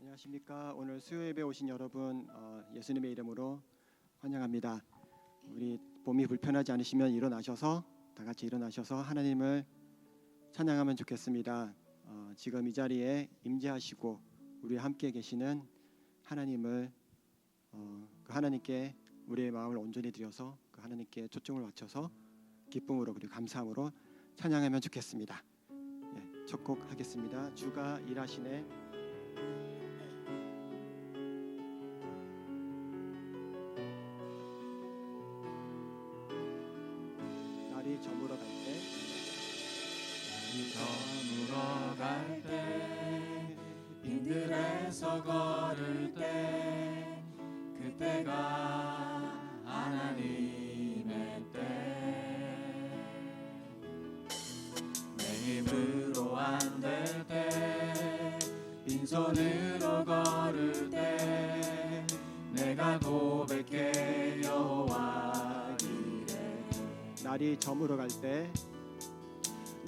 안녕하십니까. 오늘 수요예배 오신 여러분 예수님의 이름으로 환영합니다. 우리 몸이 불편하지 않으시면 일어나셔서 다 같이 일어나셔서 하나님을 찬양하면 좋겠습니다. 지금 이 자리에 임재하시고 우리와 함께 계시는 하나님을 그 하나님께 우리의 마음을 온전히 드려서 그 하나님께 초점을 맞춰서 기쁨으로 그리고 감사함으로 찬양하면 좋겠습니다. 첫 곡 하겠습니다. 주가 일하시네. 날이 저물어 갈 때, 저물어 갈 때, 빈들에서 걸을 때, 그때가 하나님의 때. 내 힘으로 안 될 때, 빈손으로 걸을 때, 내가 고백해 여호와 이래. 날이 저물어 갈 때,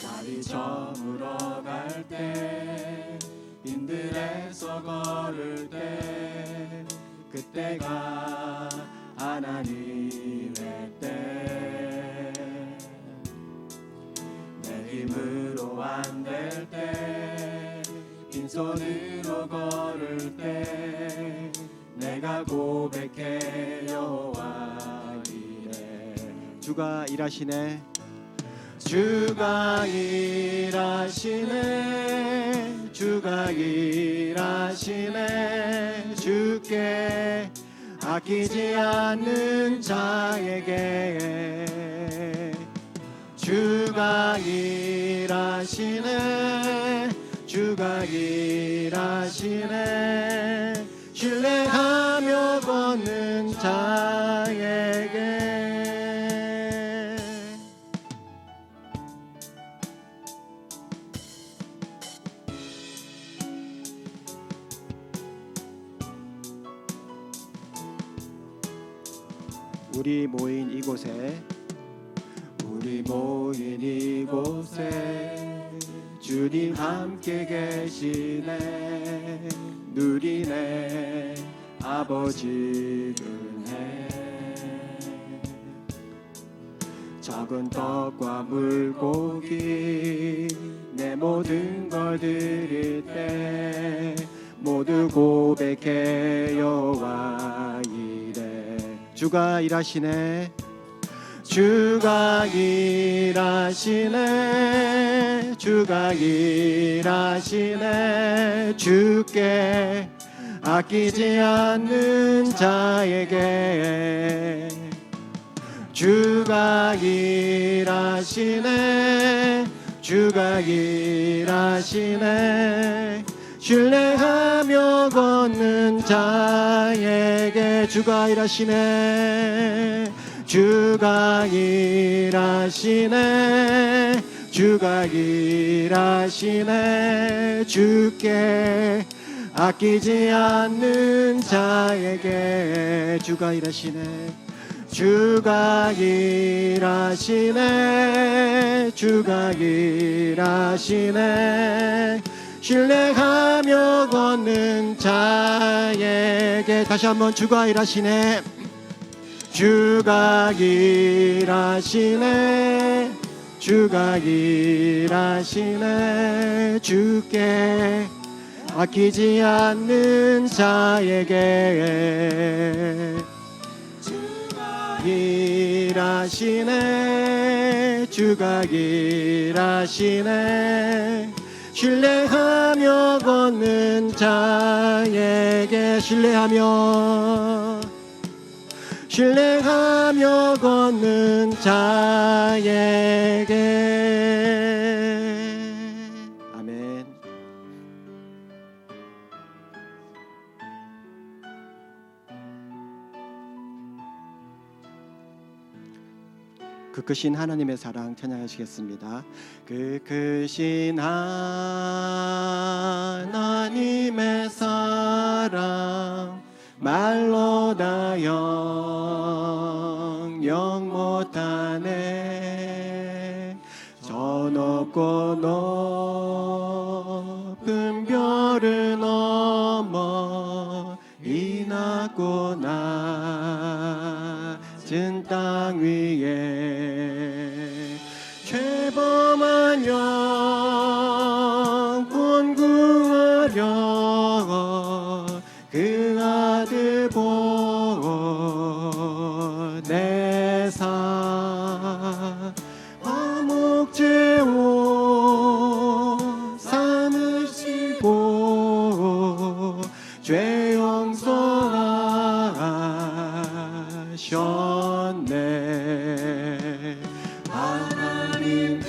날이 저물어 갈 때, 빈들에서 걸을 때, 그때가 하나님의 때. 내 힘으로 안 될 때, 빈손으로 걸을 때, 내가 고백해 여호와 이래. 주가 일하시네. 주가 일하시네. 주가 일하시네. 주께 아끼지 않는 자에게 주가 일하시네. 주가 일하시네. 신뢰하며 걷는 자에게. 우리 모인 이곳에 우리 모인 이곳에 주님 함께 계시네. 누리네 아버지 은혜. 적은 떡과 물고기 내 모든 걸 드릴 때 모두 고백해 여호와 이래. 주가 일하시네. 주가 일하시네. 주가 일하시네. 주께 아끼지 않는 자에게 주가 일하시네. 주가 일하시네. 신뢰하며 걷는 자에게 주가 일하시네. 주가 일하시네. 주가 일하시네. 주께 아끼지 않는 자에게 주가 일하시네. 주가 일하시네. 주가 일하시네. 신뢰하며 걷는 자에게 다시 한번 주가 일하시네. 주가 일하시네. 주가 일하시네. 주께 아끼지 않는 자에게 주가 일하시네. 주가 일하시네. 신뢰하며 걷는 자에게 신뢰하며 걷는 자에게. 아멘. 그 크신 하나님의 사랑 찬양하시겠습니다. 그 크신 하나님의 사랑 말로 다 영영 못하네. 저 높고 높은 별을 넘어 높고 낮은 땅 위에 죄범한 영혼 구하려 그 아들 보내사 화목제 옷 삼으시고 죄 용서하셨네. 하나님 크신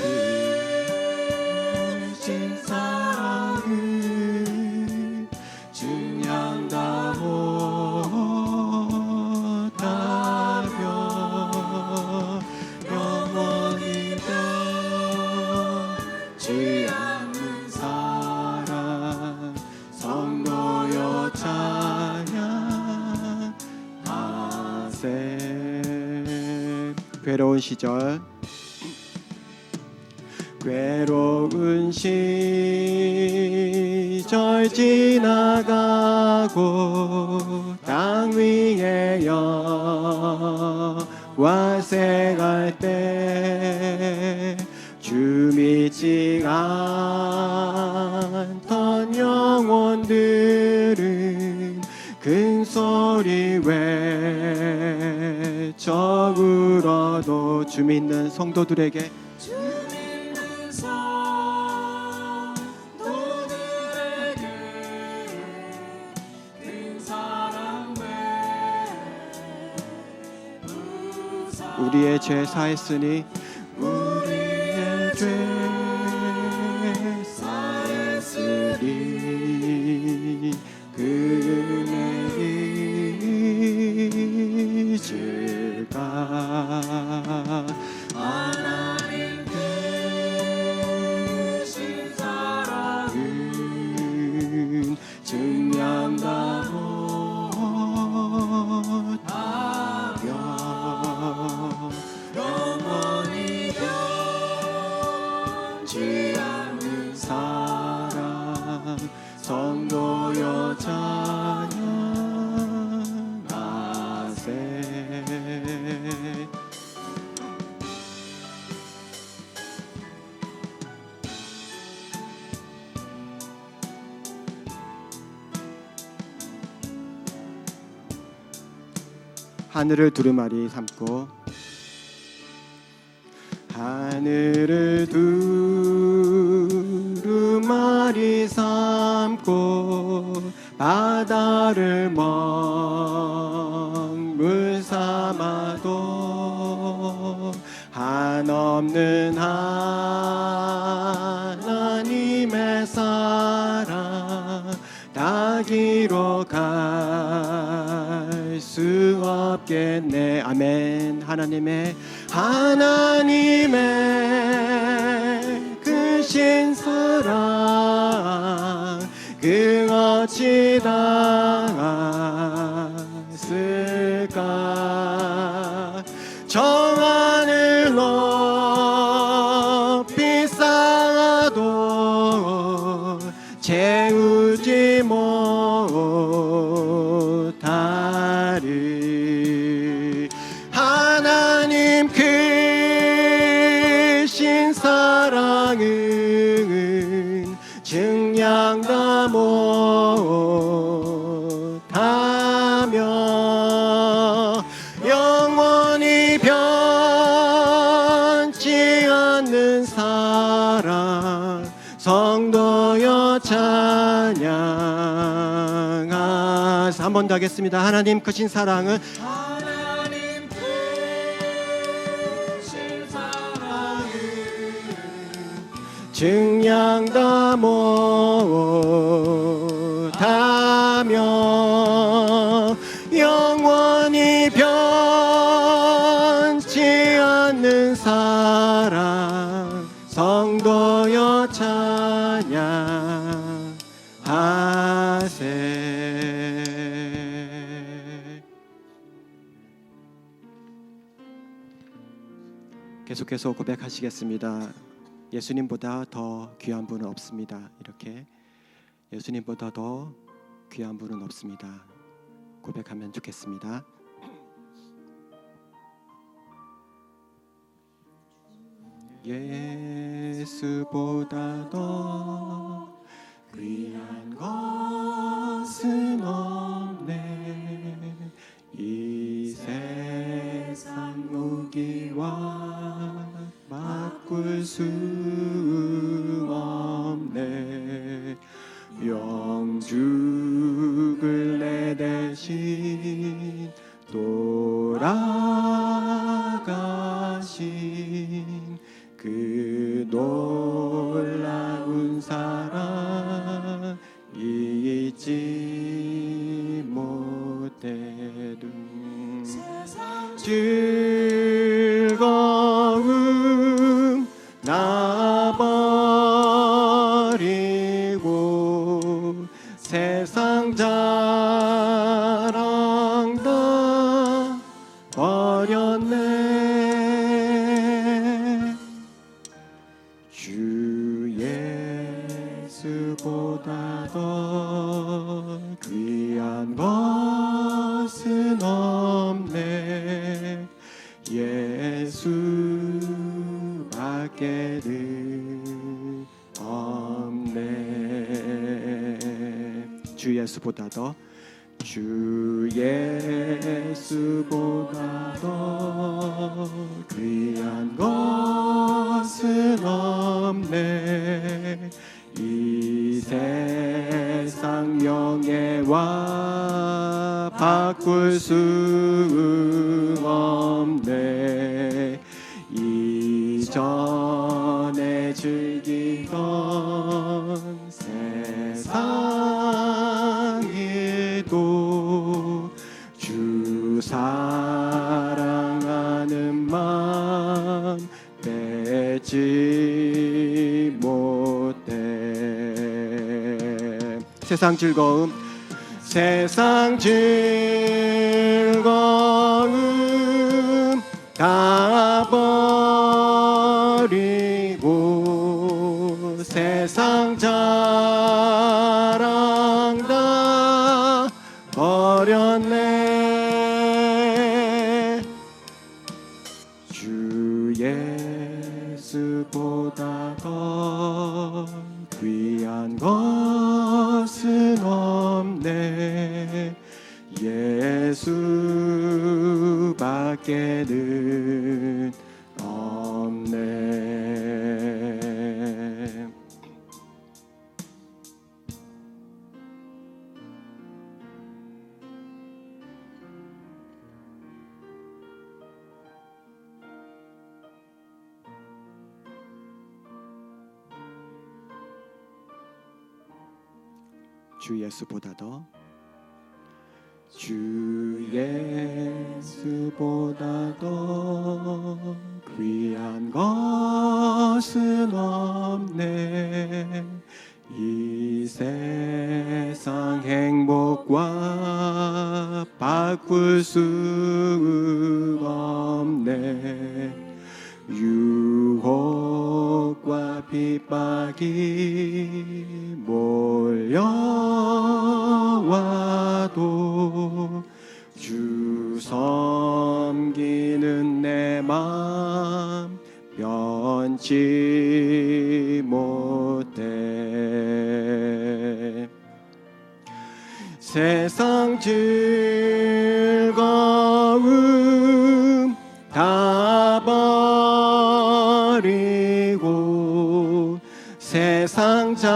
사랑은 증량다 못하며 영원히 변치 않는 사랑 성도여 찬양하세. 괴로운 시절 괴로운 시절 지나가고 땅 위에 여호와 생할 때 주 믿지 않던 영혼들은 큰 소리 외쳐 울어도 주 믿는 성도들에게 우리의 죄 사했으니 우리의 죄 사했으니 그네 잊을까. 하나님 크신 사랑은 증량다 못하며 영원히 변치 않는 사랑 성도여 찬양하세. 하늘을 두루마리 삼고 하늘을 두루마리 삼고 바다를 먹물 삼아도 한없는 하나님의 사랑 다 기록할 수 없겠네. 아멘. 하나님의 크신 사랑 그 어찌 닿았을까. 저 하늘 높이 쌓아도 채우지 못하리. 하나님 크신 사랑은 증량다 못하며 영원히 변치 않는 사랑 성도여 찬양하세. 한 번 더 하겠습니다. 하나님 크신 사랑은 증량다 못하며 영원히 변치 않는 사랑 성도여 찬양하세. 계속해서 고백하시겠습니다. 예수님보다 더 귀한 분은 없습니다. 이렇게 예수님보다 더 귀한 분은 없습니다. 고백하면 좋겠습니다. 예수보다 더 귀한 것은 없네. 이 세상 무기와 바꿀 수 없네. 영죽을 내 대신 돌아가신 그 놀라운 사랑 잊지 못해둔 즐거움 나 버리고 세상 자랑 다 버렸네. 주 예수보다 더 귀한 것은 없네. 예수밖에는 없네. 주 예수보다 더 주 예수보다 더 귀한 것은 없네. 이 세상 명예와 바꿀 수 없네. 이전에 즐기던 세상에도 주 사랑하는 마음 빼지 못해. 세상 즐거움 다 버리고 세상 자랑 다 버렸네. 주 예수보다 더 귀한 것은 없네. 예수밖에는 없네. 주 예수보다 더 주 예수보다 더 귀한 것은 없네. 이 세상 행복과 바꿀 수 없네. 유혹과 핍박이 몰려와도 주 섬기는 내 맘 변치 못해. 세상 즐거움 다 버리고 세상 자랑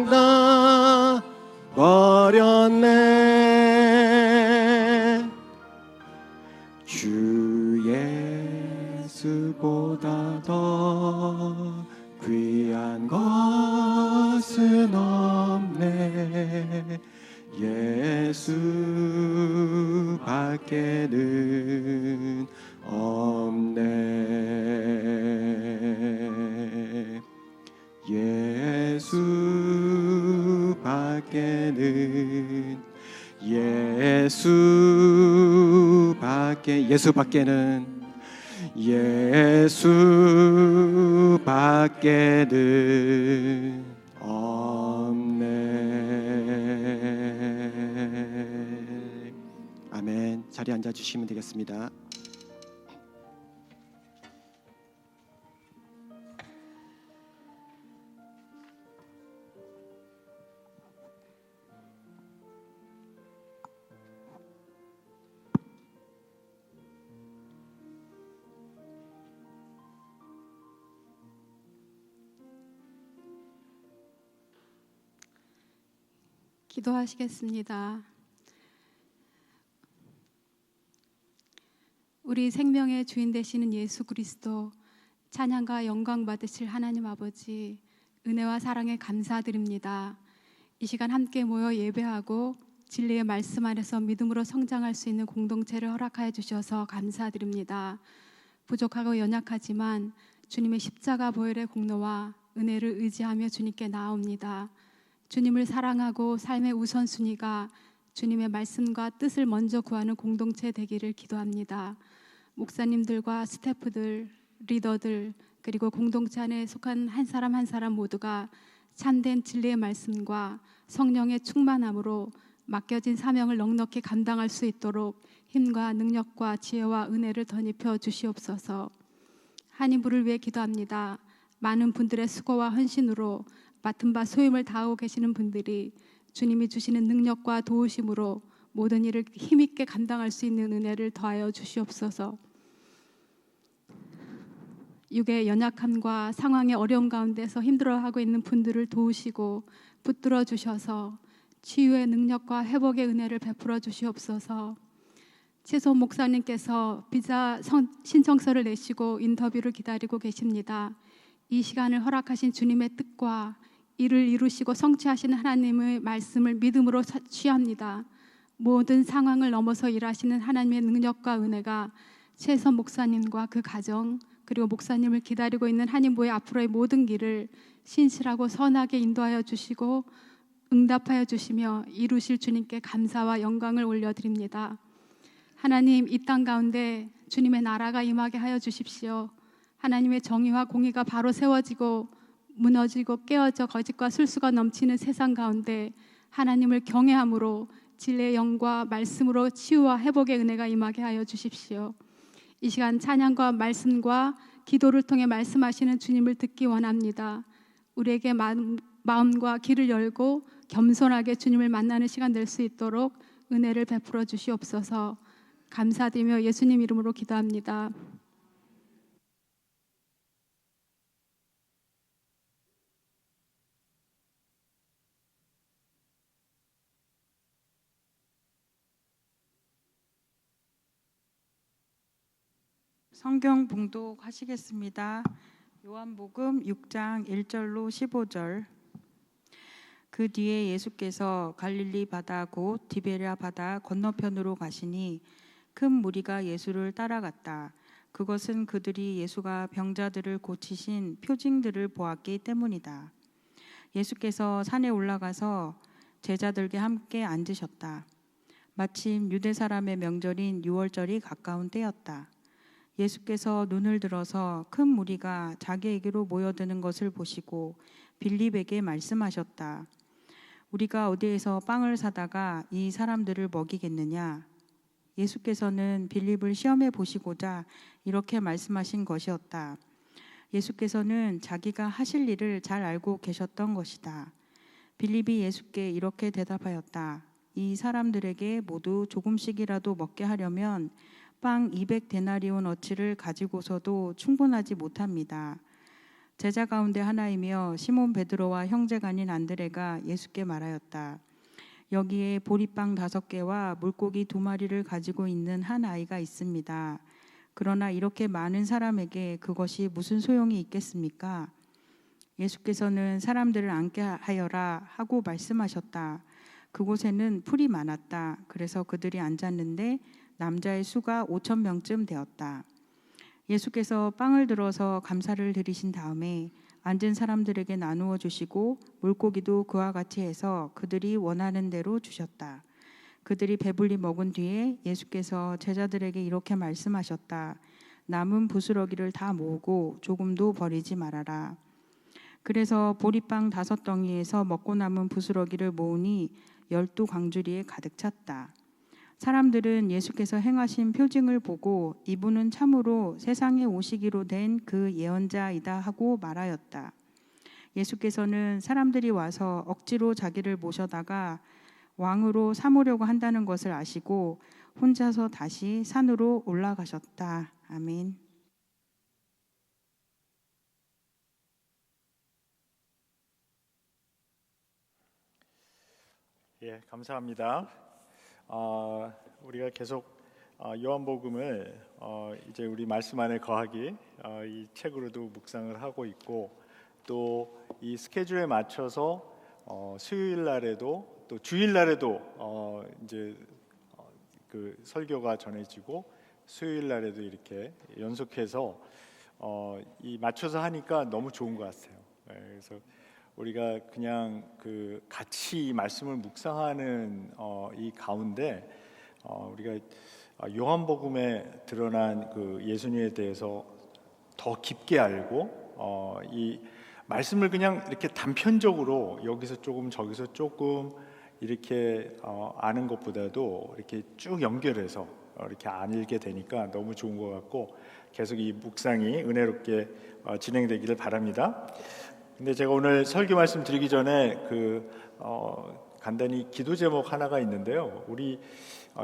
다 버렸네. 주 예수보다 더 귀한 것은 없네. 예수밖에는 없네. 예수밖에는 없네. 자리에 앉아 주시면 되겠습니다. 기도하시겠습니다. 우리 생명의 주인 되시는 예수 그리스도, 찬양과 영광 받으실 하나님 아버지, 은혜와 사랑에 감사드립니다. 이 시간 함께 모여 예배하고 진리의 말씀 안에서 믿음으로 성장할 수 있는 공동체를 허락하여 주셔서 감사드립니다. 부족하고 연약하지만 주님의 십자가 보혈의 공로와 은혜를 의지하며 주님께 나아옵니다. 주님을 사랑하고 삶의 우선순위가 주님의 말씀과 뜻을 먼저 구하는 공동체 되기를 기도합니다. 목사님들과 스태프들, 리더들, 그리고 공동체 안에 속한 한 사람 한 사람 모두가 참된 진리의 말씀과 성령의 충만함으로 맡겨진 사명을 넉넉히 감당할 수 있도록 힘과 능력과 지혜와 은혜를 덧입혀 주시옵소서. 한인부를 위해 기도합니다. 많은 분들의 수고와 헌신으로 맡은 바 소임을 다하고 계시는 분들이 주님이 주시는 능력과 도우심으로 모든 일을 힘있게 감당할 수 있는 은혜를 더하여 주시옵소서. 육의 연약함과 상황의 어려움 가운데서 힘들어하고 있는 분들을 도우시고 붙들어 주셔서 치유의 능력과 회복의 은혜를 베풀어 주시옵소서. 최소 목사님께서 비자 신청서를 내시고 인터뷰를 기다리고 계십니다. 이 시간을 허락하신 주님의 뜻과 이를 이루시고 성취하시는 하나님의 말씀을 믿음으로 취합니다. 모든 상황을 넘어서 일하시는 하나님의 능력과 은혜가 최선 목사님과 그 가정, 그리고 목사님을 기다리고 있는 한인부의 앞으로의 모든 길을 신실하고 선하게 인도하여 주시고 응답하여 주시며 이루실 주님께 감사와 영광을 올려드립니다. 하나님, 이 땅 가운데 주님의 나라가 임하게 하여 주십시오. 하나님의 정의와 공의가 바로 세워지고 무너지고 깨어져 거짓과 술수가 넘치는 세상 가운데 하나님을 경외함으로 진리의 영과 말씀으로 치유와 회복의 은혜가 임하게 하여 주십시오. 이 시간 찬양과 말씀과 기도를 통해 말씀하시는 주님을 듣기 원합니다. 우리에게 마음과 귀를 열고 겸손하게 주님을 만나는 시간 될 수 있도록 은혜를 베풀어 주시옵소서. 감사드리며 예수님 이름으로 기도합니다. 성경 봉독하시겠습니다. 요한복음 6장 1절로 15절. 그 뒤에 예수께서 갈릴리 바다 곧 디베랴 바다 건너편으로 가시니 큰 무리가 예수를 따라갔다. 그것은 그들이 예수가 병자들을 고치신 표징들을 보았기 때문이다. 예수께서 산에 올라가서 제자들과 함께 앉으셨다. 마침 유대 사람의 명절인 유월절이 가까운 때였다. 예수께서 눈을 들어서 큰 무리가 자기에게로 모여드는 것을 보시고 빌립에게 말씀하셨다. 우리가 어디에서 빵을 사다가 이 사람들을 먹이겠느냐? 예수께서는 빌립을 시험해 보시고자 이렇게 말씀하신 것이었다. 예수께서는 자기가 하실 일을 잘 알고 계셨던 것이다. 빌립이 예수께 이렇게 대답하였다. 이 사람들에게 모두 조금씩이라도 먹게 하려면 빵 200데나리온어치를 가지고서도 충분하지 못합니다. 제자 가운데 하나이며 시몬 베드로와 형제가 아닌 안드레가 예수께 말하였다. 여기에 보리빵 5개와 물고기 2마리를 가지고 있는 한 아이가 있습니다. 그러나 이렇게 많은 사람에게 그것이 무슨 소용이 있겠습니까? 예수께서는 사람들을 앉게 하여라 하고 말씀하셨다. 그곳에는 풀이 많았다. 그래서 그들이 앉았는데 남자의 수가 5,000명쯤 되었다. 예수께서 빵을 들어서 감사를 드리신 다음에 앉은 사람들에게 나누어 주시고 물고기도 그와 같이 해서 그들이 원하는 대로 주셨다. 그들이 배불리 먹은 뒤에 예수께서 제자들에게 이렇게 말씀하셨다. 남은 부스러기를 다 모으고 조금도 버리지 말아라. 그래서 보리빵 5덩이에서 먹고 남은 부스러기를 모으니 12광주리에 가득 찼다. 사람들은 예수께서 행하신 표징을 보고 이분은 참으로 세상에 오시기로 된 그 예언자이다 하고 말하였다. 예수께서는 사람들이 와서 억지로 자기를 모셔다가 왕으로 삼으려고 한다는 것을 아시고 혼자서 다시 산으로 올라가셨다. 아멘. 예, 감사합니다. 우리가 계속 요한복음을 이제 우리 말씀 안에 거하기 이 책으로도 묵상을 하고 있고, 또 이 스케줄에 맞춰서 수요일 날에도 또 주일 날에도 이제 그 설교가 전해지고, 수요일 날에도 이렇게 연속해서 이 맞춰서 하니까 너무 좋은 것 같아요. 그래서 우리가 그냥 그 같이 이 말씀을 묵상하는 이 가운데 우리가 요한복음에 드러난 그 예수님에 대해서 더 깊게 알고 이 말씀을 그냥 이렇게 단편적으로 여기서 조금 저기서 조금 이렇게 아는 것보다도 이렇게 쭉 연결해서 이렇게 알게 되니까 너무 좋은 것 같고, 계속 이 묵상이 은혜롭게 진행되기를 바랍니다. 근데 제가 오늘 설교 말씀 드리기 전에 간단히 기도 제목 하나가 있는데요. 우리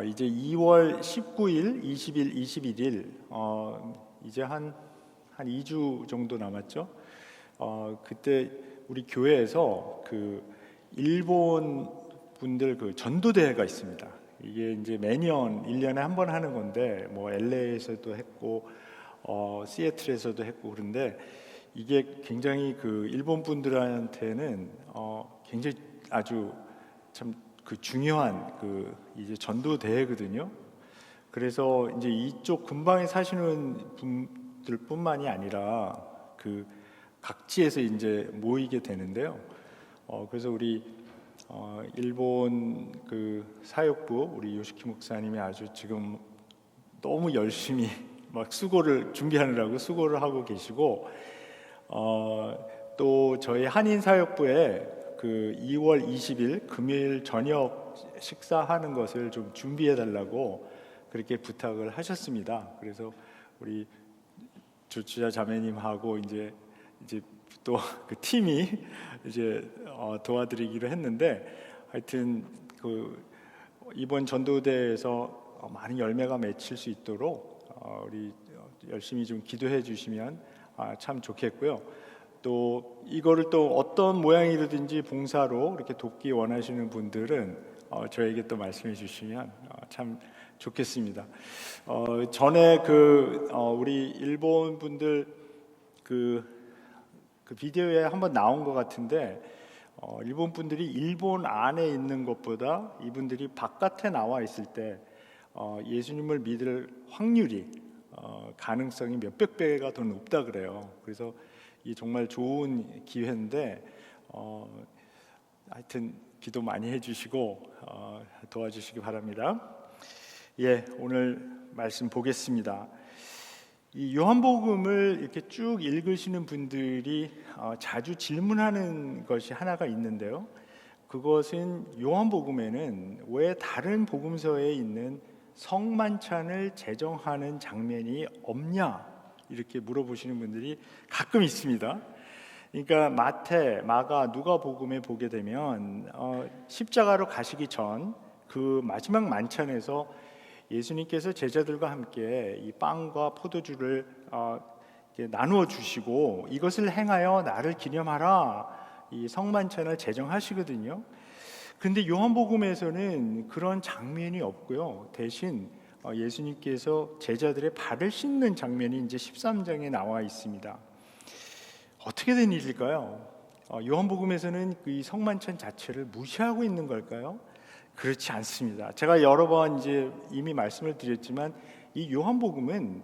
이제 2월 19일, 20일, 21일 이제 한 2주 정도 남았죠. 그때 우리 교회에서 그 일본 분들 그 전도대회가 있습니다. 이게 이제 매년 1년에 한 번 하는 건데, 뭐 LA에서도 했고 시애틀에서도 했고, 그런데 이게 굉장히 그 일본 분들한테는 굉장히 아주 참 그 중요한 그 이제 전도 대회거든요. 그래서 이제 이쪽 근방에 사시는 분들뿐만이 아니라 그 각지에서 이제 모이게 되는데요. 그래서 우리 일본 그 사역부 우리 요시키 목사님이 아주 지금 너무 열심히 막 준비하느라고 수고를 하고 계시고, 또 저희 한인 사역부에 그 2월 20일 금요일 저녁 식사하는 것을 좀 준비해 달라고 그렇게 부탁을 하셨습니다. 그래서 우리 조치자 자매님하고 이제 또 그 팀이 이제 도와드리기로 했는데, 하여튼 그 이번 전도대에서 많은 열매가 맺힐 수 있도록 우리 열심히 좀 기도해 주시면 참 좋겠고요. 또 이거를 또 어떤 모양이든지 봉사로 이렇게 돕기 원하시는 분들은 저에게 또 말씀해 주시면 참 좋겠습니다. 전에 우리 일본 분들 그 비디오에 한번 나온 것 같은데, 일본 분들이 일본 안에 있는 것보다 이분들이 바깥에 나와 있을 때 예수님을 믿을 확률이 가능성이 몇백 배가 더 높다 그래요. 그래서 이 정말 좋은 기회인데 하여튼 기도 많이 해주시고 도와주시기 바랍니다. 예, 오늘 말씀 보겠습니다. 이 요한복음을 이렇게 쭉 읽으시는 분들이 자주 질문하는 것이 하나가 있는데요. 그것은 요한복음에는 왜 다른 복음서에 있는 성만찬을 제정하는 장면이 없냐, 이렇게 물어보시는 분들이 가끔 있습니다. 그러니까 마태, 마가, 누가복음에 보게 되면 십자가로 가시기 전 그 마지막 만찬에서 예수님께서 제자들과 함께 이 빵과 포도주를 나누어 주시고 이것을 행하여 나를 기념하라, 이 성만찬을 제정하시거든요. 그런데 요한복음에서는 그런 장면이 없고요. 대신 예수님께서 제자들의 발을 씻는 장면이 이제 13장에 나와 있습니다. 어떻게 된 일일까요? 요한복음에서는 이 성만찬 자체를 무시하고 있는 걸까요? 그렇지 않습니다. 제가 여러 번 이제 이미 말씀을 드렸지만 이 요한복음은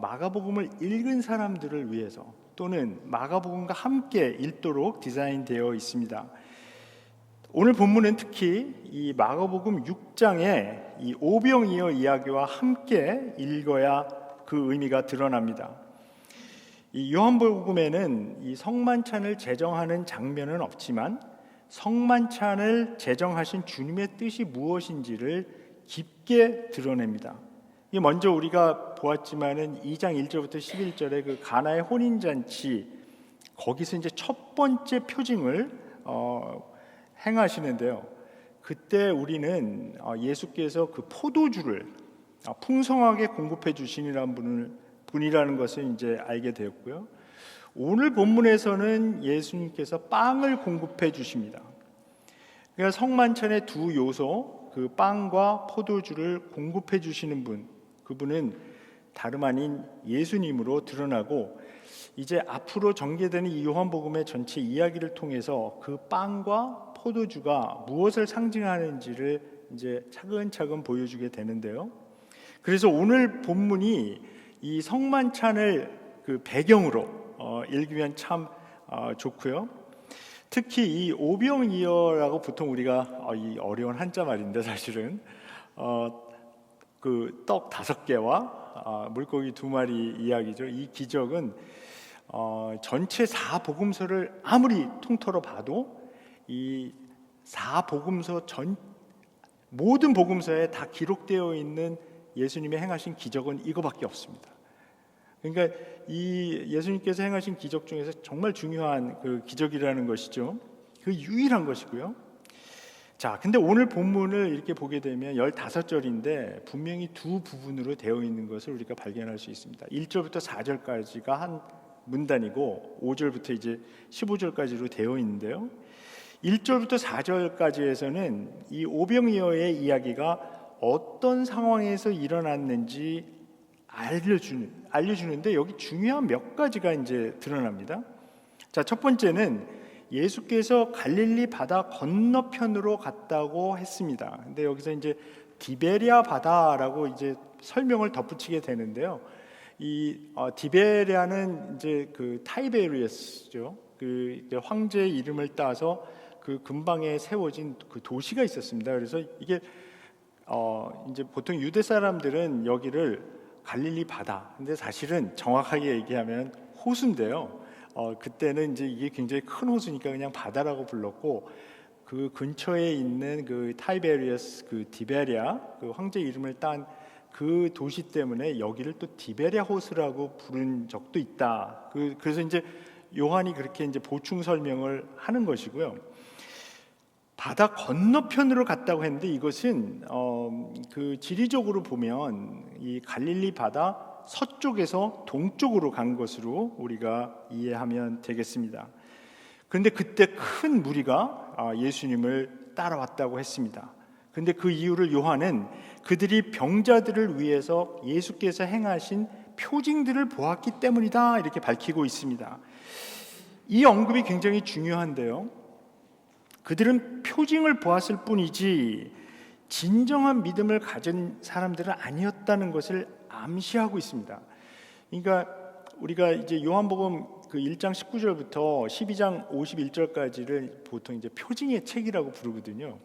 마가복음을 읽은 사람들을 위해서 또는 마가복음과 함께 읽도록 디자인되어 있습니다. 오늘 본문은 특히 이 마가복음 6장의 이 오병이어 이야기와 함께 읽어야 그 의미가 드러납니다. 이 요한복음에는 이 성만찬을 제정하는 장면은 없지만 성만찬을 제정하신 주님의 뜻이 무엇인지를 깊게 드러냅니다. 이게 먼저 우리가 보았지만은 2장 1절부터 11절에 그 가나의 혼인 잔치, 거기서 이제 첫 번째 표징을 행하시는데요. 그때 우리는 예수께서 그 포도주를 풍성하게 공급해 주시니라는 분이라는 것을 이제 알게 되었고요. 오늘 본문에서는 예수님께서 빵을 공급해 주십니다. 그러니까 성만찬의 두 요소, 그 빵과 포도주를 공급해 주시는 분, 그분은 다름 아닌 예수님으로 드러나고, 이제 앞으로 전개되는 이 요한복음의 전체 이야기를 통해서 그 빵과 포도주가 무엇을 상징하는지를 이제 차근차근 보여주게 되는데요. 그래서 오늘 본문이 이 성만찬을 그 배경으로 읽으면 참 좋고요. 특히 이 오병이어라고 보통 우리가 이 어려운 한자 말인데 사실은 그 떡 5개와 물고기 2마리 이야기죠. 이 기적은 전체 4복음서를 아무리 통틀어 봐도 이 4복음서 모든 복음서에 다 기록되어 있는 예수님의 행하신 기적은 이거밖에 없습니다. 그러니까 이 예수님께서 행하신 기적 중에서 정말 중요한 그 기적이라는 것이죠. 그 유일한 것이고요. 자, 근데 오늘 본문을 이렇게 보게 되면 15절인데 분명히 두 부분으로 되어 있는 것을 우리가 발견할 수 있습니다. 1절부터 4절까지가 한 문단이고 5절부터 이제 15절까지로 되어 있는데요. 1절부터 4절까지에서는 이 오병이어의 이야기가 어떤 상황에서 일어났는지 알려주는데 여기 중요한 몇 가지가 이제 드러납니다. 자, 첫 번째는 예수께서 갈릴리 바다 건너편으로 갔다고 했습니다. 근데 여기서 이제 디베랴 바다라고 이제 설명을 덧붙이게 되는데요. 이 디베랴는 이제 그 타이베리어스죠. 그 이제 황제의 이름을 따서 그 근방에 세워진 그 도시가 있었습니다. 그래서 이게 이제 보통 유대 사람들은 여기를 갈릴리 바다, 근데 사실은 정확하게 얘기하면 호수인데요. 그때는 이제 이게 굉장히 큰 호수니까 그냥 바다라고 불렀고, 그 근처에 있는 그 타이베리어스, 그 디베랴, 그 황제 이름을 딴 그 도시 때문에 여기를 또 디베랴 호수라고 부른 적도 있다. 그래서 이제 요한이 그렇게 이제 보충 설명을 하는 것이고요. 바다 건너편으로 갔다고 했는데 이것은 그 지리적으로 보면 이 갈릴리 바다 서쪽에서 동쪽으로 간 것으로 우리가 이해하면 되겠습니다. 그런데 그때 큰 무리가 예수님을 따라왔다고 했습니다. 그런데 그 이유를 요한은 그들이 병자들을 위해서 예수께서 행하신 표징들을 보았기 때문이다 이렇게 밝히고 있습니다. 이 언급이 굉장히 중요한데요. 그들은 표징을 보았을 뿐이지 진정한 믿음을 가진 사람들은 아니었다는 것을 암시하고 있습니다. 그러니까 우리가 이제 요한복음 그 1장 19절부터 12장 51절까지를 보통 이제 표징의 책이라고 부르거든요.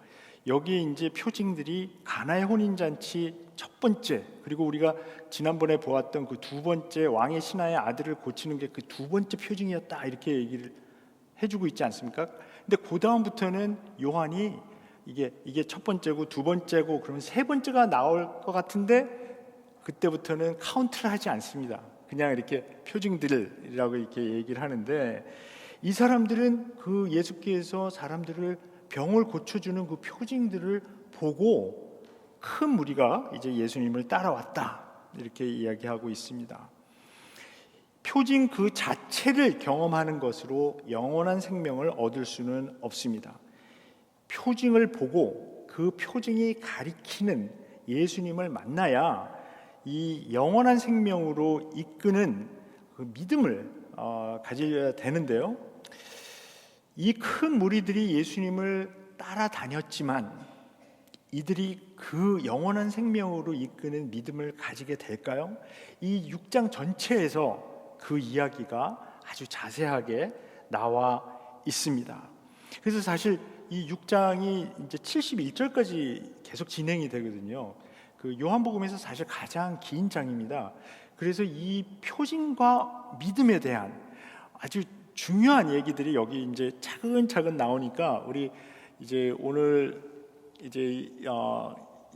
여기에 이제 표징들이 가나의 혼인 잔치 첫 번째, 그리고 우리가 지난번에 보았던 그 두 번째 왕의 신하의 아들을 고치는 게 그 두 번째 표징이었다 이렇게 얘기를 해주고 있지 않습니까? 근데 그 다음부터는 요한이 이게 첫 번째고 두 번째고 그러면 세 번째가 나올 것 같은데 그때부터는 카운트를 하지 않습니다. 그냥 이렇게 표징들이라고 이렇게 얘기를 하는데, 이 사람들은 그 예수께서 사람들을 병을 고쳐주는 그 표징들을 보고 큰 무리가 이제 예수님을 따라왔다 이렇게 이야기하고 있습니다. 표징 그 자체를 경험하는 것으로 영원한 생명을 얻을 수는 없습니다. 표징을 보고 그 표징이 가리키는 예수님을 만나야 이 영원한 생명으로 이끄는 그 믿음을 가져야 되는데요. 이 큰 무리들이 예수님을 따라다녔지만 이들이 그 영원한 생명으로 이끄는 믿음을 가지게 될까요? 이 6장 전체에서 그 이야기가 아주 자세하게 나와 있습니다. 그래서 사실 이 6장이 이제 71절까지 계속 진행이 되거든요. 그 요한복음에서 사실 가장 긴 장입니다. 그래서 이 표징과 믿음에 대한 아주 중요한 얘기들이 여기 이제 차근차근 나오니까 우리 이제 오늘 이제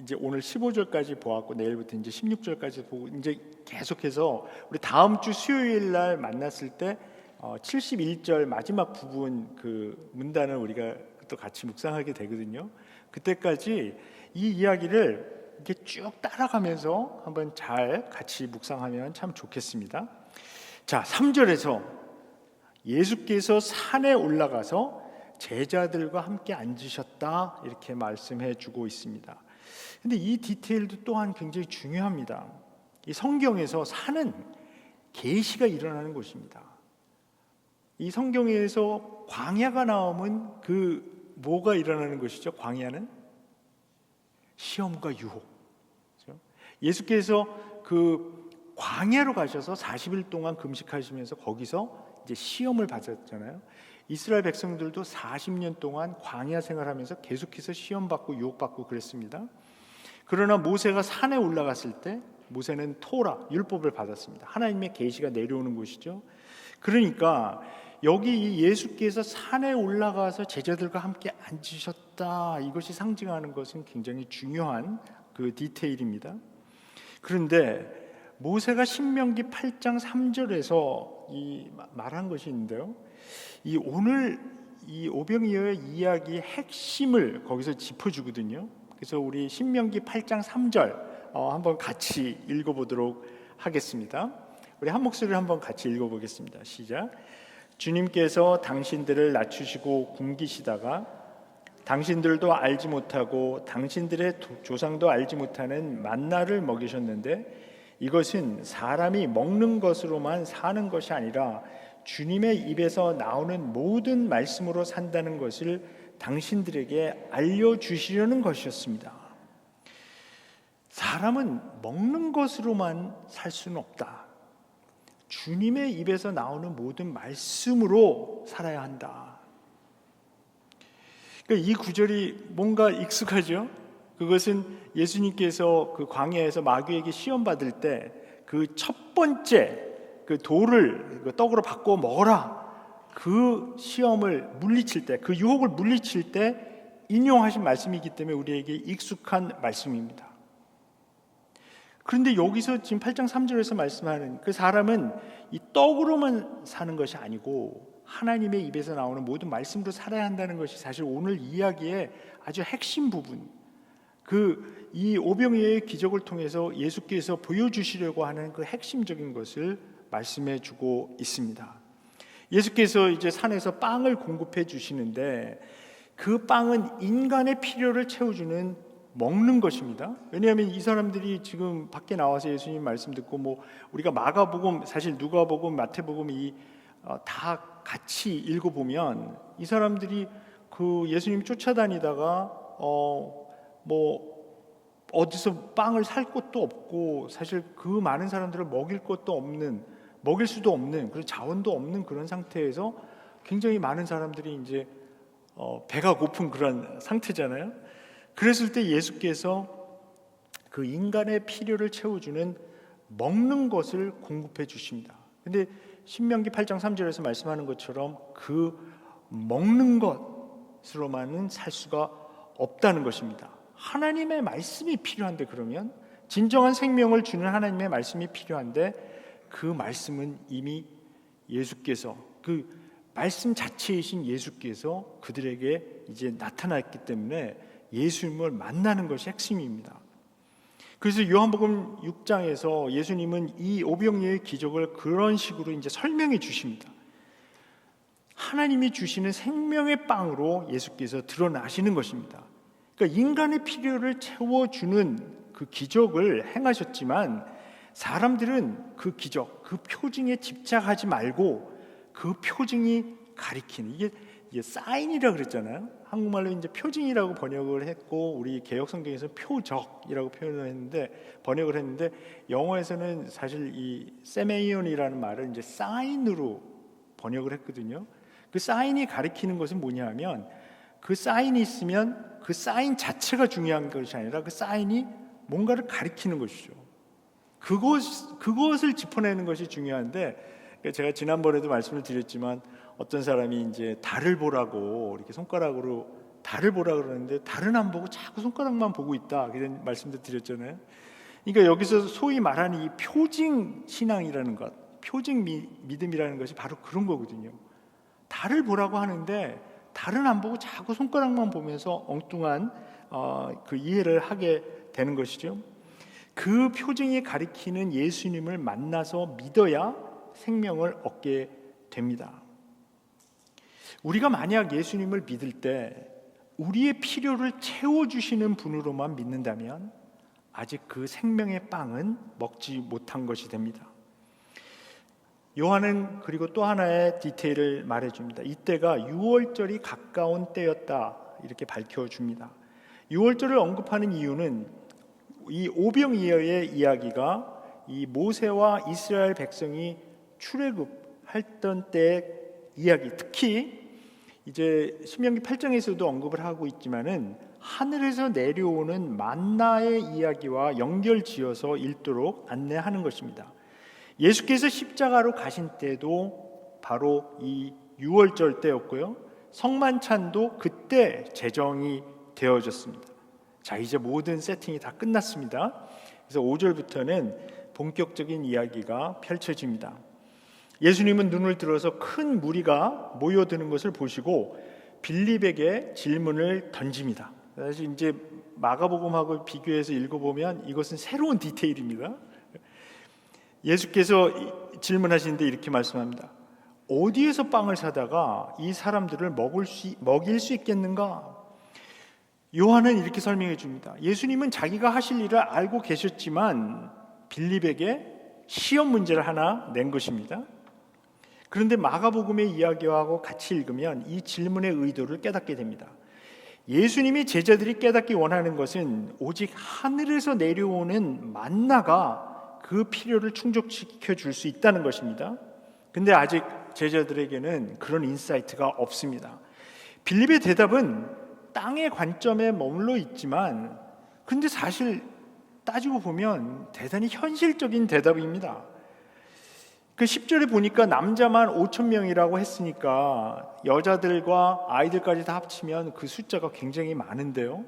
이제 오늘 15절까지 보았고 내일부터 이제 16절까지 보고 이제 계속해서 우리 다음 주 수요일 날 만났을 때 71절 마지막 부분 그 문단을 우리가 또 같이 묵상하게 되거든요. 그때까지 이 이야기를 이렇게 쭉 따라가면서 한번 잘 같이 묵상하면 참 좋겠습니다. 자, 3절에서 예수께서 산에 올라가서 제자들과 함께 앉으셨다 이렇게 말씀해 주고 있습니다. 근데 이 디테일도 또한 굉장히 중요합니다. 이 성경에서 산은 계시가 일어나는 곳입니다. 이 성경에서 광야가 나오면 그 뭐가 일어나는 것이죠? 광야는 시험과 유혹. 그렇죠? 예수께서 그 광야로 가셔서 40일 동안 금식하시면서 거기서 이제 시험을 받았잖아요. 이스라엘 백성들도 40년 동안 광야 생활하면서 계속해서 시험받고 유혹받고 그랬습니다. 그러나 모세가 산에 올라갔을 때 모세는 토라, 율법을 받았습니다. 하나님의 계시가 내려오는 곳이죠. 그러니까 여기 이 예수께서 산에 올라가서 제자들과 함께 앉으셨다, 이것이 상징하는 것은 굉장히 중요한 그 디테일입니다. 그런데 모세가 신명기 8장 3절에서 이 말한 것이 있는데요. 이 오늘 이 오병이어의 이야기의 핵심을 거기서 짚어주거든요. 그래서 우리 신명기 8장 3절 한번 같이 읽어보도록 하겠습니다. 우리 한 목소리를 한번 같이 읽어보겠습니다. 시작. 주님께서 당신들을 낮추시고 굶기시다가 당신들도 알지 못하고 당신들의 조상도 알지 못하는 만나를 먹이셨는데 이것은 사람이 먹는 것으로만 사는 것이 아니라 주님의 입에서 나오는 모든 말씀으로 산다는 것을 당신들에게 알려주시려는 것이었습니다. 사람은 먹는 것으로만 살 수는 없다. 주님의 입에서 나오는 모든 말씀으로 살아야 한다. 그러니까 이 구절이 뭔가 익숙하죠? 그것은 예수님께서 그 광야에서 마귀에게 시험 받을 때 그 첫 번째 그 돌을 떡으로 바꿔 먹어라, 그 시험을 물리칠 때, 그 유혹을 물리칠 때 인용하신 말씀이기 때문에 우리에게 익숙한 말씀입니다. 그런데 여기서 지금 8장 3절에서 말씀하는 그 사람은 이 떡으로만 사는 것이 아니고 하나님의 입에서 나오는 모든 말씀으로 살아야 한다는 것이 사실 오늘 이야기의 아주 핵심 부분, 그 이 오병이어의 기적을 통해서 예수께서 보여주시려고 하는 그 핵심적인 것을 말씀해 주고 있습니다. 예수께서 이제 산에서 빵을 공급해 주시는데 그 빵은 인간의 필요를 채워주는 먹는 것입니다. 왜냐하면 이 사람들이 지금 밖에 나와서 예수님 말씀 듣고 뭐 우리가 마가복음, 사실 누가복음, 마태복음 다 같이 읽어보면 이 사람들이 그 예수님 쫓아다니다가 뭐 어디서 빵을 살 곳도 없고 사실 그 많은 사람들을 먹일 것도 없는, 먹일 수도 없는 그런 자원도 없는 그런 상태에서 굉장히 많은 사람들이 이제 배가 고픈 그런 상태잖아요. 그랬을 때 예수께서 그 인간의 필요를 채워주는 먹는 것을 공급해 주십니다. 근데 신명기 8장 3절에서 말씀하는 것처럼 그 먹는 것으로만은 살 수가 없다는 것입니다. 하나님의 말씀이 필요한데, 그러면 진정한 생명을 주는 하나님의 말씀이 필요한데 그 말씀은 이미 예수께서, 그 말씀 자체이신 예수께서 그들에게 이제 나타났기 때문에 예수님을 만나는 것이 핵심입니다. 그래서 요한복음 6장에서 예수님은 이 오병이어의 기적을 그런 식으로 이제 설명해 주십니다. 하나님이 주시는 생명의 빵으로 예수께서 드러나시는 것입니다. 그러니까 인간의 필요를 채워주는 그 기적을 행하셨지만 사람들은 그 기적, 그 표징에 집착하지 말고 그 표징이 가리키는, 이게 사인이라 그랬잖아요. 한국말로 이제 표징이라고 번역을 했고 우리 개역 성경에서 표적이라고 표현을 했는데, 번역을 했는데, 영어에서는 사실 이 세메이온이라는 말을 이제 사인으로 번역을 했거든요. 그 사인이 가리키는 것은 뭐냐면 그 사인이 있으면 그 사인 자체가 중요한 것이 아니라 그 사인이 뭔가를 가리키는 것이죠. 그것을 짚어내는 것이 중요한데, 제가 지난번에도 말씀을 드렸지만 어떤 사람이 이제 달을 보라고 이렇게 손가락으로 달을 보라 그러는데 달은 안 보고 자꾸 손가락만 보고 있다, 그런 말씀도 드렸잖아요. 그러니까 여기서 소위 말하는 이 표징 신앙이라는 것, 표징 믿음이라는 것이 바로 그런 거거든요. 달을 보라고 하는데 달은 안 보고 자꾸 손가락만 보면서 엉뚱한 그 이해를 하게 되는 것이죠. 그 표징이 가리키는 예수님을 만나서 믿어야 생명을 얻게 됩니다. 우리가 만약 예수님을 믿을 때 우리의 필요를 채워주시는 분으로만 믿는다면 아직 그 생명의 빵은 먹지 못한 것이 됩니다. 요한은 그리고 또 하나의 디테일을 말해줍니다. 이때가 6월절이 가까운 때였다, 이렇게 밝혀줍니다. 6월절을 언급하는 이유는 이 오병이어의 이야기가 이 모세와 이스라엘 백성이 출애굽했던 때의 이야기, 특히 이제 신명기 8장에서도 언급을 하고 있지만은 하늘에서 내려오는 만나의 이야기와 연결지어서 읽도록 안내하는 것입니다. 예수께서 십자가로 가신 때도 바로 이 6월절 때였고요. 성만찬도 그때 제정이 되어졌습니다. 자, 이제 모든 세팅이 다 끝났습니다. 그래서 5절부터는 본격적인 이야기가 펼쳐집니다. 예수님은 눈을 들어서 큰 무리가 모여드는 것을 보시고 빌립에게 질문을 던집니다. 사실 이제 마가복음하고 비교해서 읽어보면 이것은 새로운 디테일입니다. 예수께서 질문하시는데 이렇게 말씀합니다. 어디에서 빵을 사다가 이 사람들을 먹일 수 있겠는가? 요한은 이렇게 설명해 줍니다. 예수님은 자기가 하실 일을 알고 계셨지만 빌립에게 시험 문제를 하나 낸 것입니다. 그런데 마가복음의 이야기하고 같이 읽으면 이 질문의 의도를 깨닫게 됩니다. 예수님이 제자들이 깨닫기 원하는 것은 오직 하늘에서 내려오는 만나가 그 필요를 충족시켜 줄 수 있다는 것입니다. 근데 아직 제자들에게는 그런 인사이트가 없습니다. 빌립의 대답은 땅의 관점에 머물러 있지만 근데 사실 따지고 보면 대단히 현실적인 대답입니다. 그 10절에 보니까 남자만 5,000명이라고 했으니까 여자들과 아이들까지 다 합치면 그 숫자가 굉장히 많은데요.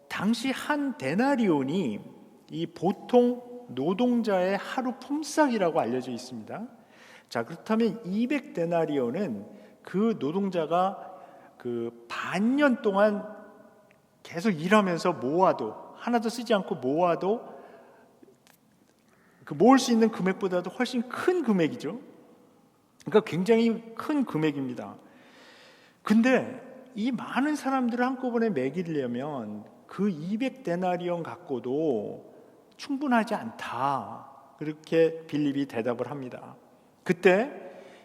당시 한 데나리온이 이 보통 노동자의 하루 품삯이라고 알려져 있습니다. 자, 그렇다면 200데나리온은 그 노동자가 그 반년 동안 계속 일하면서 모아도 하나도 쓰지 않고 모아도 그 모을 수 있는 금액보다도 훨씬 큰 금액이죠. 그러니까 굉장히 큰 금액입니다. 근데 이 많은 사람들을 한꺼번에 먹이려면 그 200데나리온 갖고도 충분하지 않다, 그렇게 빌립이 대답을 합니다. 그때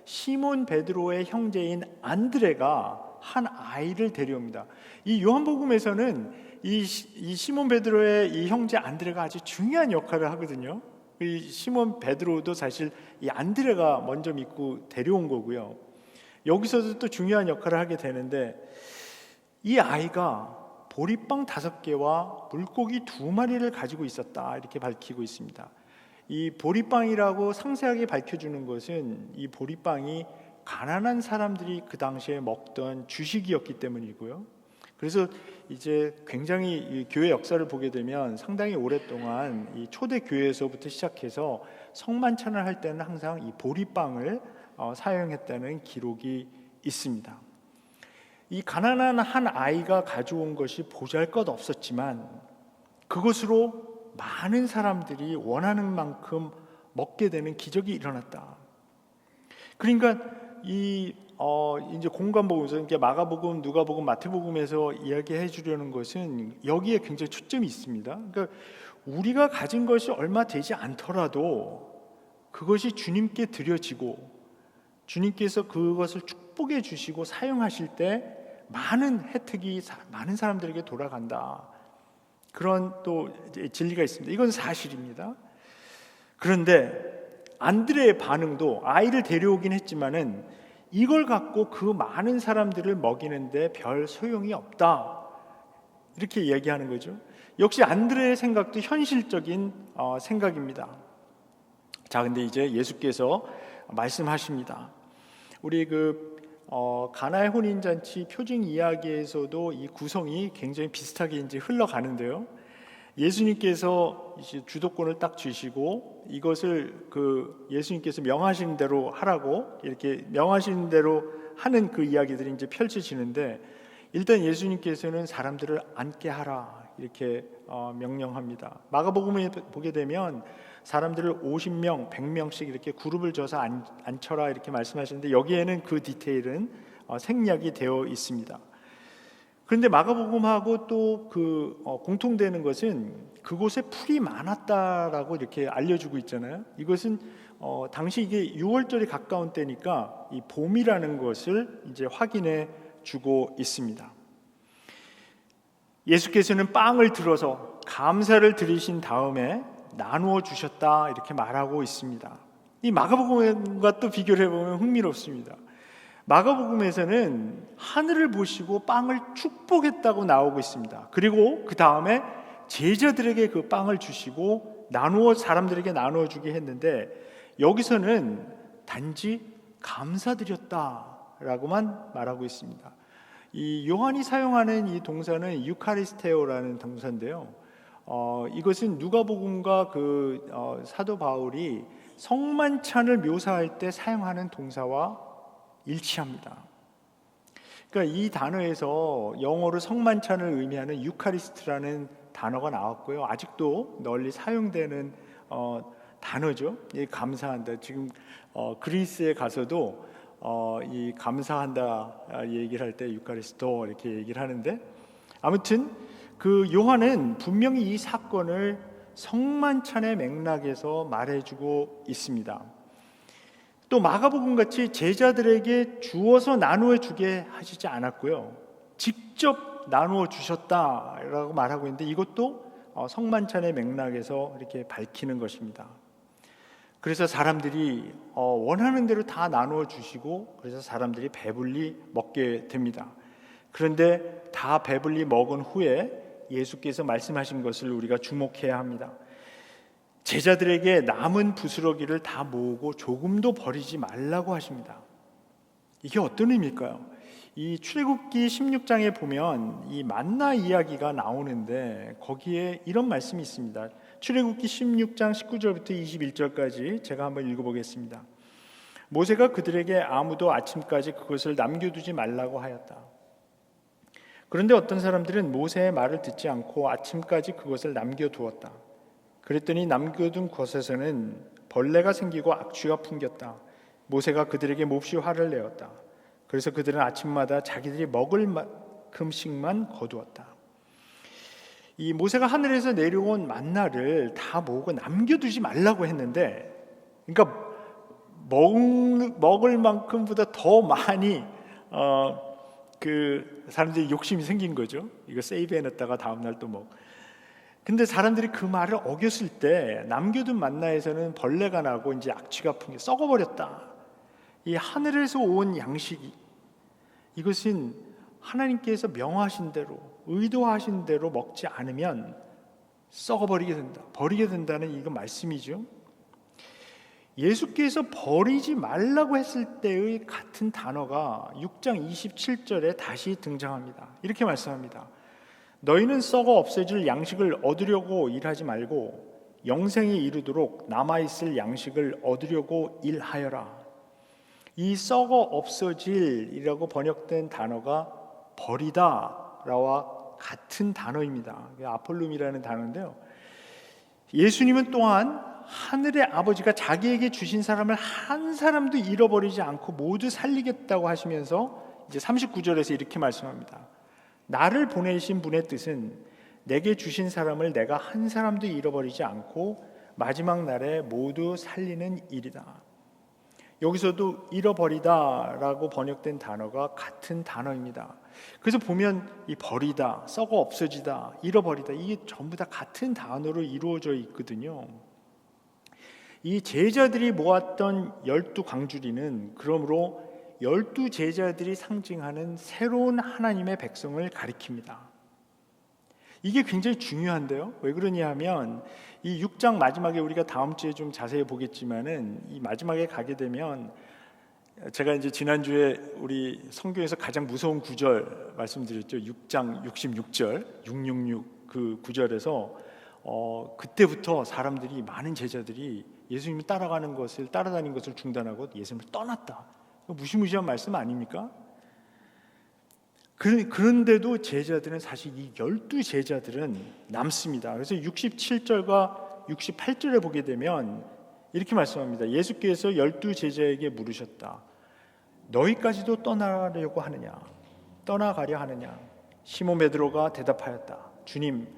시몬 베드로의 형제인 안드레가 한 아이를 데려옵니다. 이 요한복음에서는 이 시몬 베드로의 이 형제 안드레가 아주 중요한 역할을 하거든요. 이 시몬 베드로도 사실 이 안드레가 먼저 믿고 데려온 거고요. 여기서도 또 중요한 역할을 하게 되는데 이 아이가 보리빵 5개와 물고기 2마리를 가지고 있었다, 이렇게 밝히고 있습니다. 이 보리빵이라고 상세하게 밝혀주는 것은 이 보리빵이 가난한 사람들이 그 당시에 먹던 주식이었기 때문이고요. 그래서 이제 굉장히 이 교회 역사를 보게 되면 상당히 오랫동안 이 초대 교회에서부터 시작해서 성만찬을 할 때는 항상 이 보리빵을 사용했다는 기록이 있습니다. 이 가난한 한 아이가 가져온 것이 보잘것없었지만 그것으로 많은 사람들이 원하는 만큼 먹게 되는 기적이 일어났다. 그러니까 이제 공관복음에서, 그러니까 마가복음, 누가복음, 마태복음에서 이야기해 주려는 것은 여기에 굉장히 초점이 있습니다. 그러니까 우리가 가진 것이 얼마 되지 않더라도 그것이 주님께 드려지고 주님께서 그것을 축복해 주시고 사용하실 때 많은 혜택이 많은 사람들에게 돌아간다. 그런 또 진리가 있습니다. 이건 사실입니다. 그런데 안드레의 반응도 아이를 데려오긴 했지만은 이걸 갖고 그 많은 사람들을 먹이는데 별 소용이 없다, 이렇게 이야기하는 거죠. 역시 안드레의 생각도 현실적인 생각입니다. 자, 근데 이제 예수께서 말씀하십니다. 우리 가나의 혼인잔치 표징 이야기에서도 이 구성이 굉장히 비슷하게 이제 흘러가는데요. 예수님께서 이제 주도권을 딱 주시고 이것을 예수님께서 명하신 대로 하라고 이렇게 명하신 대로 하는 그 이야기들이 이제 펼쳐지는데, 일단 예수님께서는 사람들을 앉게 하라 이렇게 명령합니다. 마가복음에 보게 되면 사람들을 50명, 100명씩 이렇게 그룹을 져서 앉혀라 이렇게 말씀하시는데, 여기에는 그 디테일은 생략이 되어 있습니다. 그런데 마가복음하고 또 공통되는 것은 그곳에 풀이 많았다라고 이렇게 알려주고 있잖아요. 이것은 당시 이게 6월절이 가까운 때니까 이 봄이라는 것을 이제 확인해 주고 있습니다. 예수께서는 빵을 들어서 감사를 드리신 다음에 나누어 주셨다 이렇게 말하고 있습니다. 이 마가복음과 또 비교를 해보면 흥미롭습니다. 마가복음에서는 하늘을 보시고 빵을 축복했다고 나오고 있습니다. 그리고 그 다음에 제자들에게 그 빵을 주시고 사람들에게 나누어 주게 했는데, 여기서는 단지 감사드렸다라고만 말하고 있습니다. 이 요한이 사용하는 이 동사는 유카리스테오라는 동사인데요. 이것은 누가복음과 사도 바울이 성만찬을 묘사할 때 사용하는 동사와 일치합니다. 그러니까 이 단어에서 영어로 성만찬을 의미하는 유카리스트라는 단어가 나왔고요. 아직도 널리 사용되는 단어죠. 이 감사한다. 지금 그리스에 가서도 이 감사한다 얘기를 할 때 유카리스토 이렇게 얘기를 하는데, 아무튼 요한은 분명히 이 사건을 성만찬의 맥락에서 말해주고 있습니다. 또 마가복음 같이 제자들에게 주어서 나누어 주게 하시지 않았고요, 직접 나누어 주셨다라고 말하고 있는데, 이것도 성만찬의 맥락에서 이렇게 밝히는 것입니다. 그래서 사람들이 원하는 대로 다 나누어 주시고, 그래서 사람들이 배불리 먹게 됩니다. 그런데 다 배불리 먹은 후에 예수께서 말씀하신 것을 우리가 주목해야 합니다. 제자들에게 남은 부스러기를 다 모으고 조금도 버리지 말라고 하십니다. 이게 어떤 의미일까요? 이 출애굽기 16장에 보면 이 만나 이야기가 나오는데, 거기에 이런 말씀이 있습니다. 출애굽기 16장 19절부터 21절까지 제가 한번 읽어보겠습니다. 모세가 그들에게 아무도 아침까지 그것을 남겨두지 말라고 하였다. 그런데 어떤 사람들은 모세의 말을 듣지 않고 아침까지 그것을 남겨두었다. 그랬더니 남겨둔 곳에서는 벌레가 생기고 악취가 풍겼다. 모세가 그들에게 몹시 화를 내었다. 그래서 그들은 아침마다 자기들이 먹을 만큼씩만 거두었다. 이 모세가 하늘에서 내려온 만나를 다 모으고 남겨두지 말라고 했는데, 그러니까 먹을 만큼보다 더 많이 사람들이 욕심이 생긴 거죠. 이거 세이브해놨다가 다음날 또 먹. 근데 사람들이 그 말을 어겼을 때 남겨둔 만나에서는 벌레가 나고 이제 악취가 풍겨 썩어버렸다. 이 하늘에서 온 양식이, 이것은 하나님께서 명하신 대로 의도하신 대로 먹지 않으면 썩어버리게 된다, 버리게 된다는 이거 말씀이죠. 예수께서 버리지 말라고 했을 때의 같은 단어가 6장 27절에 다시 등장합니다. 이렇게 말씀합니다. 너희는 썩어 없어질 양식을 얻으려고 일하지 말고 영생에 이르도록 남아있을 양식을 얻으려고 일하여라. 이 썩어 없어질이라고 번역된 단어가 버리다라와 같은 단어입니다. 아폴룸이라는 단어인데요, 예수님은 또한 하늘의 아버지가 자기에게 주신 사람을 한 사람도 잃어버리지 않고 모두 살리겠다고 하시면서 이제 39절에서 이렇게 말씀합니다. 나를 보내신 분의 뜻은 내게 주신 사람을 내가 한 사람도 잃어버리지 않고 마지막 날에 모두 살리는 일이다. 여기서도 잃어버리다라고 번역된 단어가 같은 단어입니다. 그래서 보면 이 버리다, 썩어 없어지다, 잃어버리다, 이게 전부 다 같은 단어로 이루어져 있거든요. 이 제자들이 모았던 12광주리는 그러므로 12제자들이 상징하는 새로운 하나님의 백성을 가리킵니다. 이게 굉장히 중요한데요. 왜 그러냐 하면 이 6장 마지막에 우리가 다음 주에 좀 자세히 보겠지만은 이 마지막에 가게 되면 제가 이제 지난주에 우리 성경에서 가장 무서운 구절 말씀드렸죠. 6장 66절 666 그 구절에서 그때부터 사람들이, 많은 제자들이 예수님을 따라다니는 것을 중단하고 예수님을 떠났다. 무시무시한 말씀 아닙니까? 그런데도 제자들은, 사실 이 12제자들은 남습니다. 그래서 67절과 68절에 보게 되면 이렇게 말씀합니다. 예수께서 12제자에게 물으셨다. 너희까지도 떠나가려 하느냐? 시몬 베드로가 대답하였다. 주님,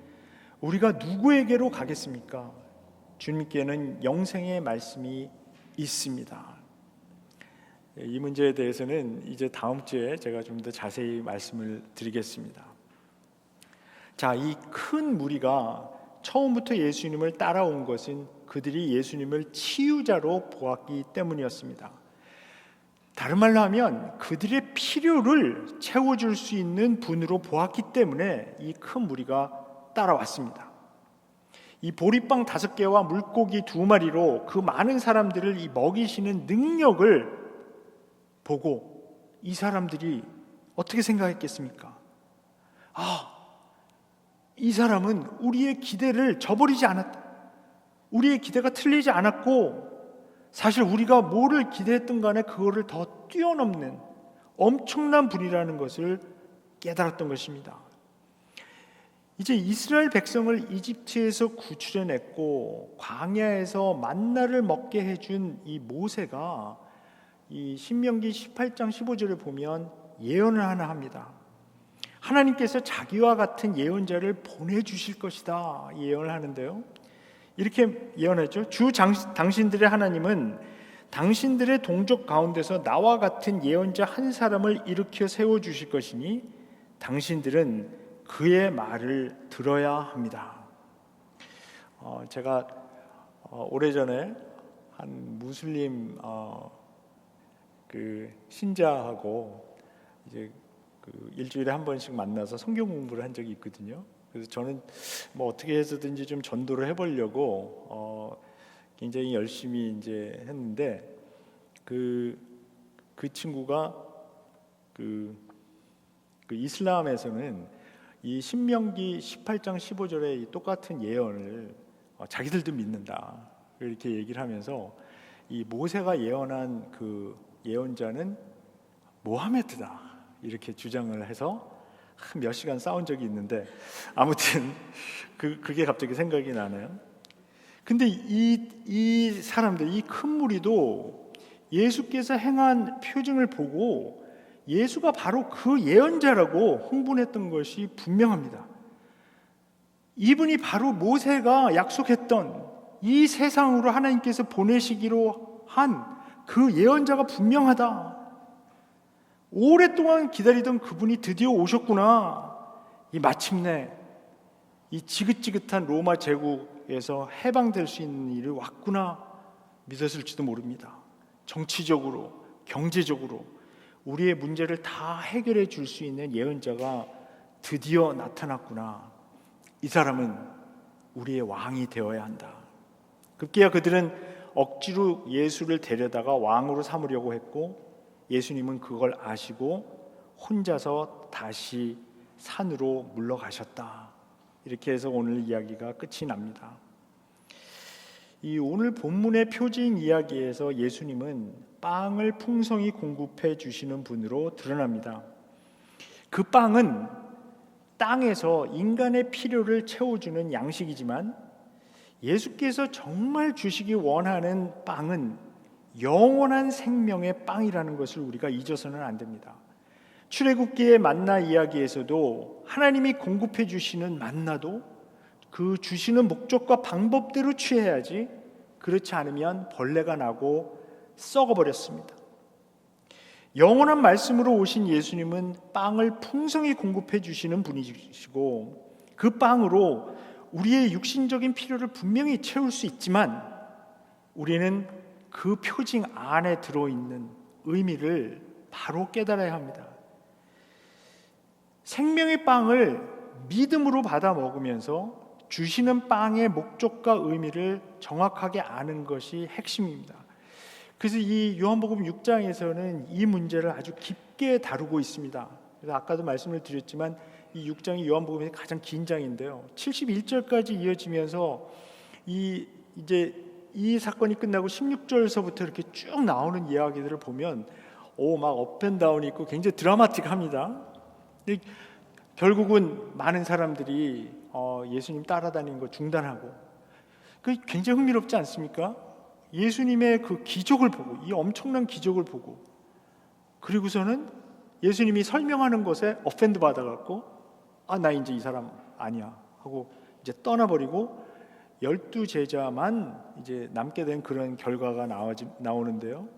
우리가 누구에게로 가겠습니까? 주님께는 영생의 말씀이 있습니다. 이 문제에 대해서는 이제 다음 주에 제가 좀 더 자세히 말씀을 드리겠습니다. 자, 이 큰 무리가 처음부터 예수님을 따라온 것은 그들이 예수님을 치유자로 보았기 때문이었습니다. 다른 말로 하면 그들의 필요를 채워줄 수 있는 분으로 보았기 때문에 이 큰 무리가 따라왔습니다. 이 보리빵 5개와 물고기 2마리로 그 많은 사람들을 이 먹이시는 능력을 보고 이 사람들이 어떻게 생각했겠습니까? 이 사람은 우리의 기대를 저버리지 않았다. 우리의 기대가 틀리지 않았고, 사실 우리가 뭐를 기대했던 간에 그거를 더 뛰어넘는 엄청난 분이라는 것을 깨달았던 것입니다. 이제 이스라엘 백성을 이집트에서 구출해냈고 광야에서 만나를 먹게 해준 이 모세가 이 신명기 18장 15절을 보면 예언을 하나 합니다. 하나님께서 자기와 같은 예언자를 보내주실 것이다 예언을 하는데요, 이렇게 예언하죠. 당신들의 하나님은 당신들의 동족 가운데서 나와 같은 예언자 한 사람을 일으켜 세워주실 것이니 당신들은 그의 말을 들어야 합니다. 제가 오래전에 한 무슬림 그 신자하고 이제 그 일주일에 한 번씩 만나서 성경 공부를 한 적이 있거든요. 그래서 저는 뭐 어떻게 해서든지 좀 전도를 해보려고 굉장히 열심히 이제 했는데 그 친구가 그 이슬람에서는 이 신명기 18장 15절의 이 똑같은 예언을 자기들도 믿는다 이렇게 얘기를 하면서 이 모세가 예언한 그 예언자는 모하메드다 이렇게 주장을 해서 몇 시간 싸운 적이 있는데, 아무튼 그게 갑자기 생각이 나네요. 근데 이 사람들, 이 큰 무리도 예수께서 행한 표징을 보고 예수가 바로 그 예언자라고 흥분했던 것이 분명합니다. 이분이 바로 모세가 약속했던 이 세상으로 하나님께서 보내시기로 한 그 예언자가 분명하다. 오랫동안 기다리던 그분이 드디어 오셨구나. 마침내 이 지긋지긋한 로마 제국에서 해방될 수 있는 일이 왔구나 믿었을지도 모릅니다. 정치적으로, 경제적으로 우리의 문제를 다 해결해 줄 수 있는 예언자가 드디어 나타났구나. 이 사람은 우리의 왕이 되어야 한다. 급기야 그들은 억지로 예수를 데려다가 왕으로 삼으려고 했고, 예수님은 그걸 아시고 혼자서 다시 산으로 물러가셨다. 이렇게 해서 오늘 이야기가 끝이 납니다. 이 오늘 본문의 표징 이야기에서 예수님은 빵을 풍성히 공급해 주시는 분으로 드러납니다. 그 빵은 땅에서 인간의 필요를 채워주는 양식이지만 예수께서 정말 주시기 원하는 빵은 영원한 생명의 빵이라는 것을 우리가 잊어서는 안 됩니다. 출애굽기의 만나 이야기에서도 하나님이 공급해 주시는 만나도 그 주시는 목적과 방법대로 취해야지, 그렇지 않으면 벌레가 나고 썩어버렸습니다. 영원한 말씀으로 오신 예수님은 빵을 풍성히 공급해 주시는 분이시고, 그 빵으로 우리의 육신적인 필요를 분명히 채울 수 있지만 우리는 그 표징 안에 들어있는 의미를 바로 깨달아야 합니다. 생명의 빵을 믿음으로 받아 먹으면서 주시는 빵의 목적과 의미를 정확하게 아는 것이 핵심입니다. 그래서 이 요한복음 6장에서는 이 문제를 아주 깊게 다루고 있습니다. 그래서 아까도 말씀을 드렸지만 이 6장이 요한복음의 가장 긴 장인데요. 71절까지 이어지면서 이제 이 사건이 끝나고 16절서부터 이렇게 쭉 나오는 이야기들을 보면 막 업앤다운이 있고 굉장히 드라마틱합니다. 결국은 많은 사람들이 예수님 따라다니는 거 중단하고, 그 굉장히 흥미롭지 않습니까? 예수님의 그 기적을 보고, 이 엄청난 기적을 보고, 그리고서는 예수님이 설명하는 것에 offend 받아갖고 나 이제 이 사람 아니야 하고 이제 떠나버리고 12제자만 이제 남게 된 그런 결과가 나오는데요.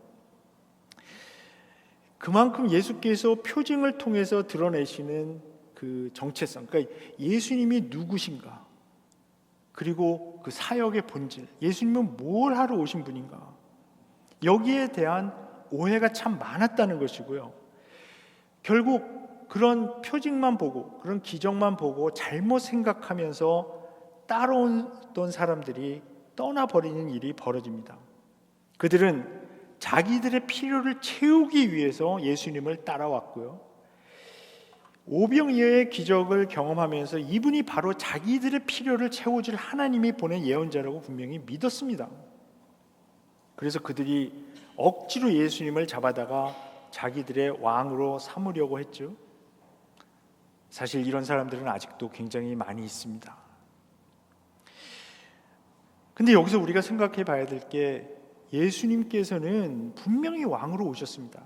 그만큼 예수께서 표징을 통해서 드러내시는 그 정체성, 그러니까 예수님이 누구신가, 그리고 그 사역의 본질, 예수님은 뭘 하러 오신 분인가, 여기에 대한 오해가 참 많았다는 것이고요. 결국 그런 표징만 보고, 그런 기적만 보고 잘못 생각하면서 따라오던 사람들이 떠나버리는 일이 벌어집니다. 그들은 자기들의 필요를 채우기 위해서 예수님을 따라왔고요. 오병이어의 기적을 경험하면서 이분이 바로 자기들의 필요를 채워줄 하나님이 보낸 예언자라고 분명히 믿었습니다. 그래서 그들이 억지로 예수님을 잡아다가 자기들의 왕으로 삼으려고 했죠. 사실 이런 사람들은 아직도 굉장히 많이 있습니다. 근데 여기서 우리가 생각해 봐야 될 게, 예수님께서는 분명히 왕으로 오셨습니다.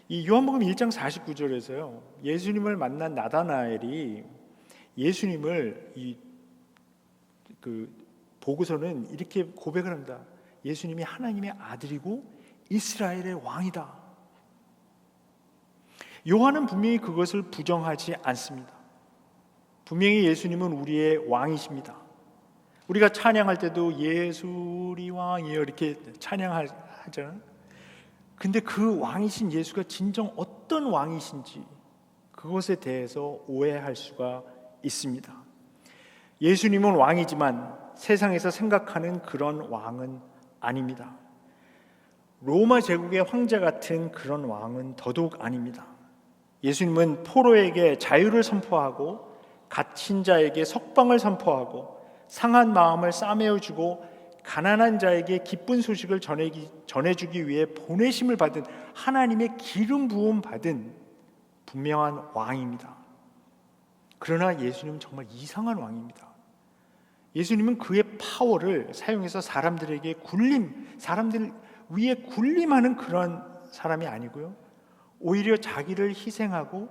이 요한복음 1장 49절에서요, 예수님을 만난 나다나엘이 예수님을 보고서는 이렇게 고백을 합니다. 예수님이 하나님의 아들이고 이스라엘의 왕이다. 요한은 분명히 그것을 부정하지 않습니다. 분명히 예수님은 우리의 왕이십니다. 우리가 찬양할 때도 예수 우리 왕이여 이렇게 찬양하잖아요. 근데 그 왕이신 예수가 진정 어떤 왕이신지 그것에 대해서 오해할 수가 있습니다. 예수님은 왕이지만 세상에서 생각하는 그런 왕은 아닙니다. 로마 제국의 황제 같은 그런 왕은 더더욱 아닙니다. 예수님은 포로에게 자유를 선포하고 갇힌 자에게 석방을 선포하고 상한 마음을 싸매어주고 가난한 자에게 기쁜 소식을 전해주기 위해 보내심을 받은, 하나님의 기름 부음 받은 분명한 왕입니다. 그러나 예수님은 정말 이상한 왕입니다. 예수님은 그의 파워를 사용해서 사람들 위에 군림하는 그런 사람이 아니고요, 오히려 자기를 희생하고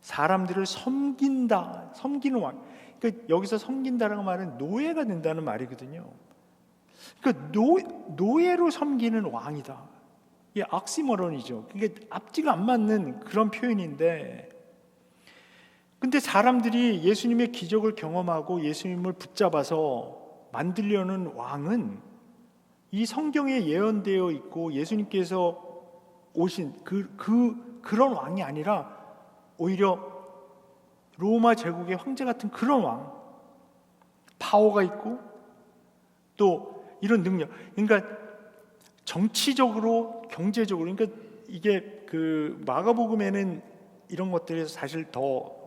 사람들을 섬기는 왕. 그러니까 여기서 섬긴다라는 말은 노예가 된다는 말이거든요. 그러니까 노예로 섬기는 왕이다. 이게 악시머런이죠. 이게 앞뒤가 안 맞는 그런 표현인데, 근데 사람들이 예수님의 기적을 경험하고 예수님을 붙잡아서 만들려는 왕은 이 성경에 예언되어 있고 예수님께서 오신 그런 왕이 아니라 오히려 로마 제국의 황제 같은 그런 왕, 파워가 있고 또 이런 능력, 그러니까 정치적으로, 경제적으로, 그러니까 이게 그 마가복음에는 이런 것들이 사실 더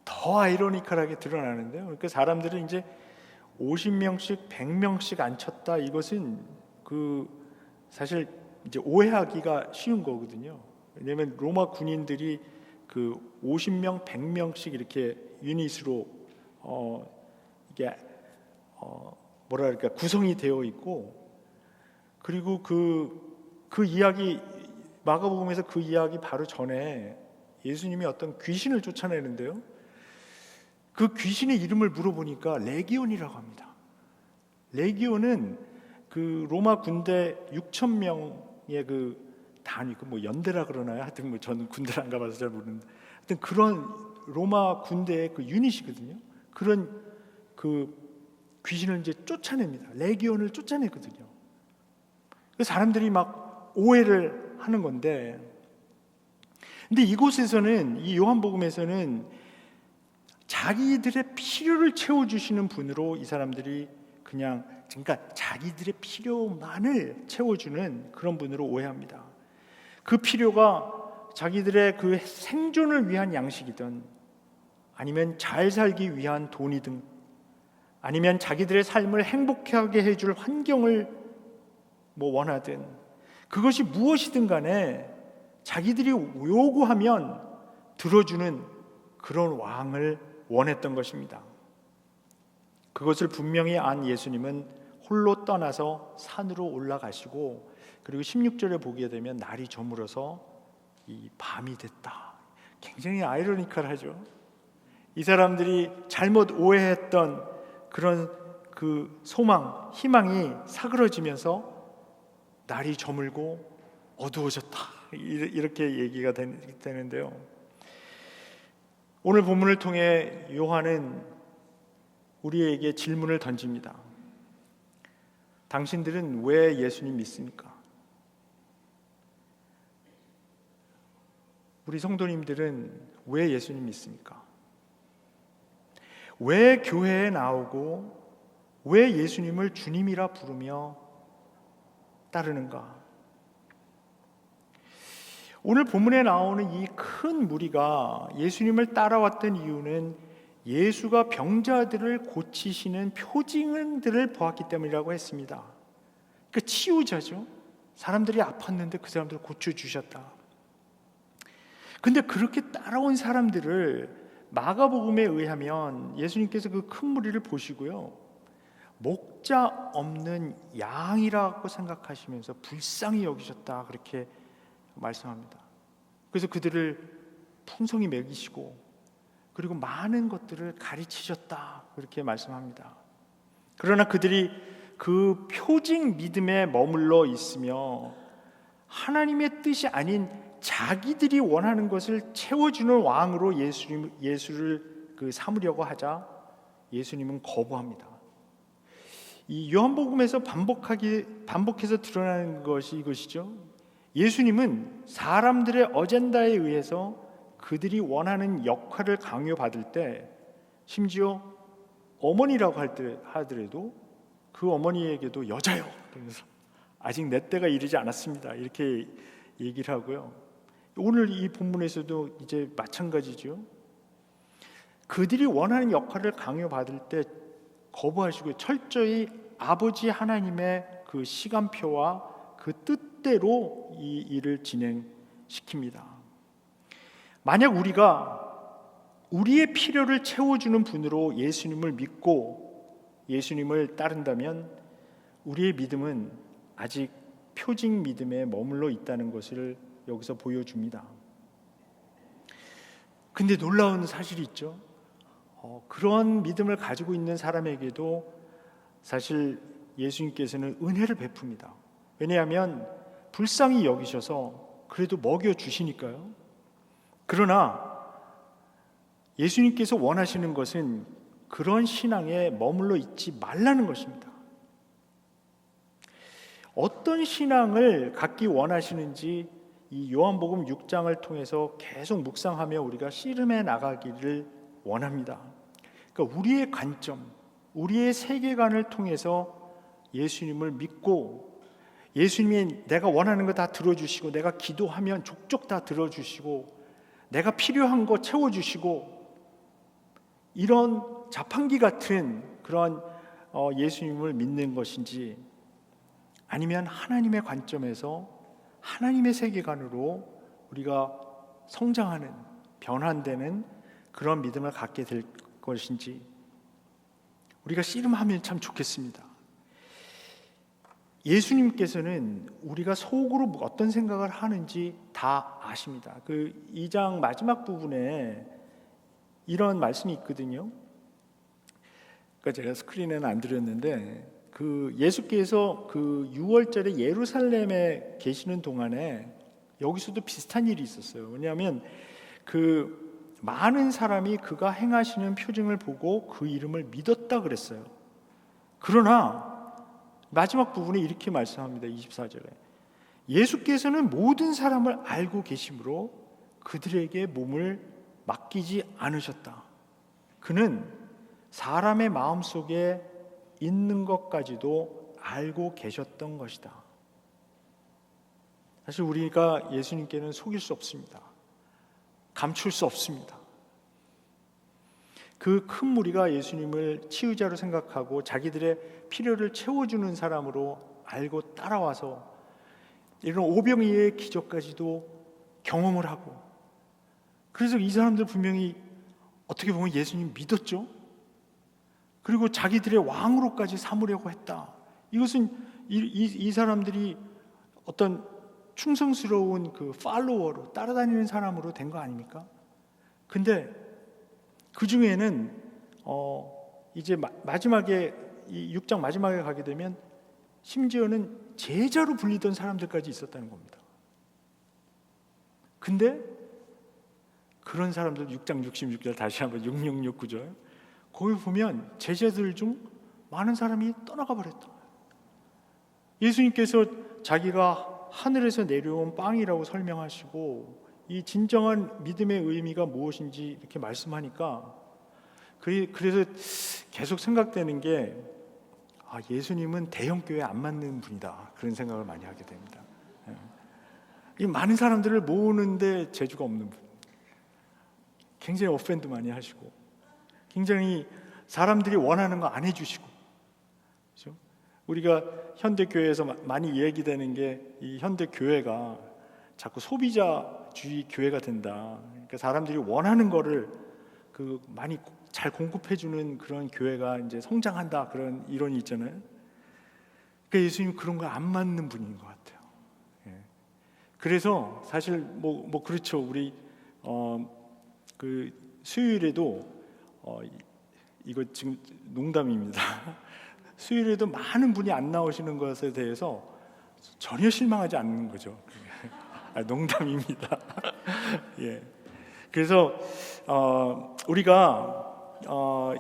더 아이러니컬하게 드러나는데요. 그러니까 사람들은 이제 50명씩 100명씩 앉혔다, 이것은 사실 이제 오해하기가 쉬운 거거든요. 왜냐하면 로마 군인들이 50명, 100명씩 이렇게 유닛으로 이게 구성이 되어 있고, 그리고 그 이야기, 마가복음에서 그 이야기 바로 전에 예수님이 어떤 귀신을 쫓아내는데요, 그 귀신의 이름을 물어보니까 레기온이라고 합니다. 레기온은 그 로마 군대 6,000명의 그 단위, 뭐 연대라 그러나요? 하여튼 저는 군대를 안 가봐서 잘 모르는데, 하여튼 그런 로마 군대의 그 유닛이거든요. 그런 그 귀신을 이제 쫓아냅니다. 레기온을 쫓아내거든요. 그래서 사람들이 막 오해를 하는 건데, 근데 이곳에서는, 이 요한복음에서는 자기들의 필요를 채워주시는 분으로 이 사람들이 그냥 그러니까 자기들의 필요만을 채워주는 그런 분으로 오해합니다. 그 필요가 자기들의 그 생존을 위한 양식이든, 아니면 잘 살기 위한 돈이든, 아니면 자기들의 삶을 행복하게 해줄 환경을 원하든, 그것이 무엇이든 간에 자기들이 요구하면 들어주는 그런 왕을 원했던 것입니다. 그것을 분명히 안 예수님은 홀로 떠나서 산으로 올라가시고, 그리고 16절에 보게 되면 날이 저물어서 이 밤이 됐다. 굉장히 아이러니컬하죠. 이 사람들이 잘못 오해했던 그런 그 소망, 희망이 사그러지면서 날이 저물고 어두워졌다, 이렇게 얘기가 되는데요. 오늘 본문을 통해 요한은 우리에게 질문을 던집니다. 당신들은 왜 예수님 믿습니까? 우리 성도님들은 왜 예수님 믿습니까? 왜 교회에 나오고 왜 예수님을 주님이라 부르며 따르는가? 오늘 본문에 나오는 이 큰 무리가 예수님을 따라왔던 이유는 예수가 병자들을 고치시는 표징들을 보았기 때문이라고 했습니다. 그 치유자죠. 사람들이 아팠는데 그 사람들을 고쳐주셨다. 근데 그렇게 따라온 사람들을 마가복음에 의하면 예수님께서 그 큰 무리를 보시고요, 목자 없는 양이라고 생각하시면서 불쌍히 여기셨다, 그렇게 말씀합니다. 그래서 그들을 풍성히 먹이시고 그리고 많은 것들을 가르치셨다, 그렇게 말씀합니다. 그러나 그들이 그 표징 믿음에 머물러 있으며 하나님의 뜻이 아닌 자기들이 원하는 것을 채워주는 왕으로 예수를 삼으려고 하자 예수님은 거부합니다. 이 요한복음에서 반복해서 드러나는 것이 이것이죠. 예수님은 사람들의 어젠다에 의해서 그들이 원하는 역할을 강요받을 때, 심지어 어머니라고 하더라도 그 어머니에게도 여자요, 그러면서 아직 내 때가 이르지 않았습니다, 이렇게 얘기를 하고요. 오늘 이 본문에서도 이제 마찬가지죠. 그들이 원하는 역할을 강요받을 때 거부하시고 철저히 아버지 하나님의 그 시간표와 그 뜻대로 이 일을 진행시킵니다. 만약 우리가 우리의 필요를 채워주는 분으로 예수님을 믿고 예수님을 따른다면 우리의 믿음은 아직 표징 믿음에 머물러 있다는 것을 여기서 보여줍니다. 근데 놀라운 사실이 있죠. 그런 믿음을 가지고 있는 사람에게도 사실 예수님께서는 은혜를 베풉니다. 왜냐하면 불쌍히 여기셔서 그래도 먹여주시니까요. 그러나 예수님께서 원하시는 것은 그런 신앙에 머물러 있지 말라는 것입니다. 어떤 신앙을 갖기 원하시는지 이 요한복음 6장을 통해서 계속 묵상하며 우리가 씨름해 나가기를 원합니다. 그러니까 우리의 관점, 우리의 세계관을 통해서 예수님을 믿고 예수님이 내가 원하는 거 다 들어주시고 내가 기도하면 족족 다 들어주시고 내가 필요한 거 채워주시고 이런 자판기 같은 그런 예수님을 믿는 것인지, 아니면 하나님의 관점에서 하나님의 세계관으로 우리가 성장하는, 변환되는 그런 믿음을 갖게 될 것인지 우리가 씨름하면 참 좋겠습니다. 예수님께서는 우리가 속으로 어떤 생각을 하는지 다 아십니다. 그 2장 마지막 부분에 이런 말씀이 있거든요. 그러니까 제가 스크린에는 안 드렸는데 그 예수께서 그 6월절에 예루살렘에 계시는 동안에 여기서도 비슷한 일이 있었어요. 왜냐하면 그 많은 사람이 그가 행하시는 표징을 보고 그 이름을 믿었다 그랬어요. 그러나 마지막 부분에 이렇게 말씀합니다. 24절에 예수께서는 모든 사람을 알고 계심으로 그들에게 몸을 맡기지 않으셨다. 그는 사람의 마음속에 있는 것까지도 알고 계셨던 것이다. 사실 우리가 예수님께는 속일 수 없습니다. 감출 수 없습니다. 그 큰 무리가 예수님을 치유자로 생각하고 자기들의 필요를 채워주는 사람으로 알고 따라와서 이런 오병이의 기적까지도 경험을 하고, 그래서 이 사람들 분명히 어떻게 보면 예수님 믿었죠. 그리고 자기들의 왕으로까지 삼으려고 했다. 이것은 이 사람들이 어떤 충성스러운 그 팔로워로 따라다니는 사람으로 된 거 아닙니까? 근데 그 중에는 이제 마지막에 이 6장 마지막에 가게 되면 심지어는 제자로 불리던 사람들까지 있었다는 겁니다. 근데 그런 사람들 6장 66절 다시 한번 6669절 거기 보면 제자들 중 많은 사람이 떠나가 버렸다. 예수님께서 자기가 하늘에서 내려온 빵이라고 설명하시고 이 진정한 믿음의 의미가 무엇인지 이렇게 말씀하니까 그래서 계속 생각되는 게 예수님은 대형 교회에 안 맞는 분이다, 그런 생각을 많이 하게 됩니다. 이 많은 사람들을 모으는데 재주가 없는 분, 굉장히 오펜드 많이 하시고 굉장히 사람들이 원하는 거 안 해주시고, 그렇죠? 우리가 현대 교회에서 많이 얘기되는 게 이 현대 교회가 자꾸 소비자주의 교회가 된다. 그러니까 사람들이 원하는 거를 많이 잘 공급해주는 그런 교회가 이제 성장한다, 그런 이론이 있잖아요. 그러니까 예수님 그런 거 안 맞는 분인 것 같아요. 예. 그래서 사실 뭐 그렇죠. 우리 그 수요일에도 이거 지금 농담입니다. 수요일에도 많은 분이 안 나오시는 것에 대해서 전혀 실망하지 않는 거죠. 농담입니다. 예. 그래서 우리가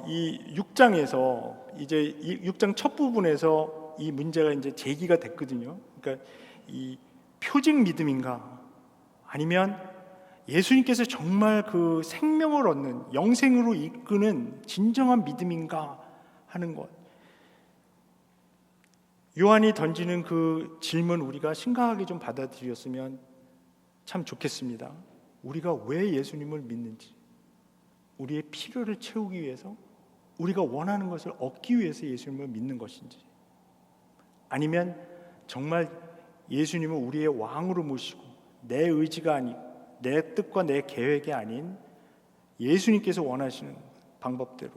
이 6장에서 이제 이 6장 첫 부분에서 이 문제가 이제 제기가 됐거든요. 그러니까 이 표직 믿음인가, 아니면 예수님께서 정말 그 생명을 얻는 영생으로 이끄는 진정한 믿음인가 하는 것. 요한이 던지는 그 질문 우리가 심각하게 좀 받아들였으면 참 좋겠습니다. 우리가 왜 예수님을 믿는지, 우리의 필요를 채우기 위해서, 우리가 원하는 것을 얻기 위해서 예수님을 믿는 것인지, 아니면 정말 예수님을 우리의 왕으로 모시고 내 의지가 아니고 내 뜻과 내 계획이 아닌 예수님께서 원하시는 방법대로,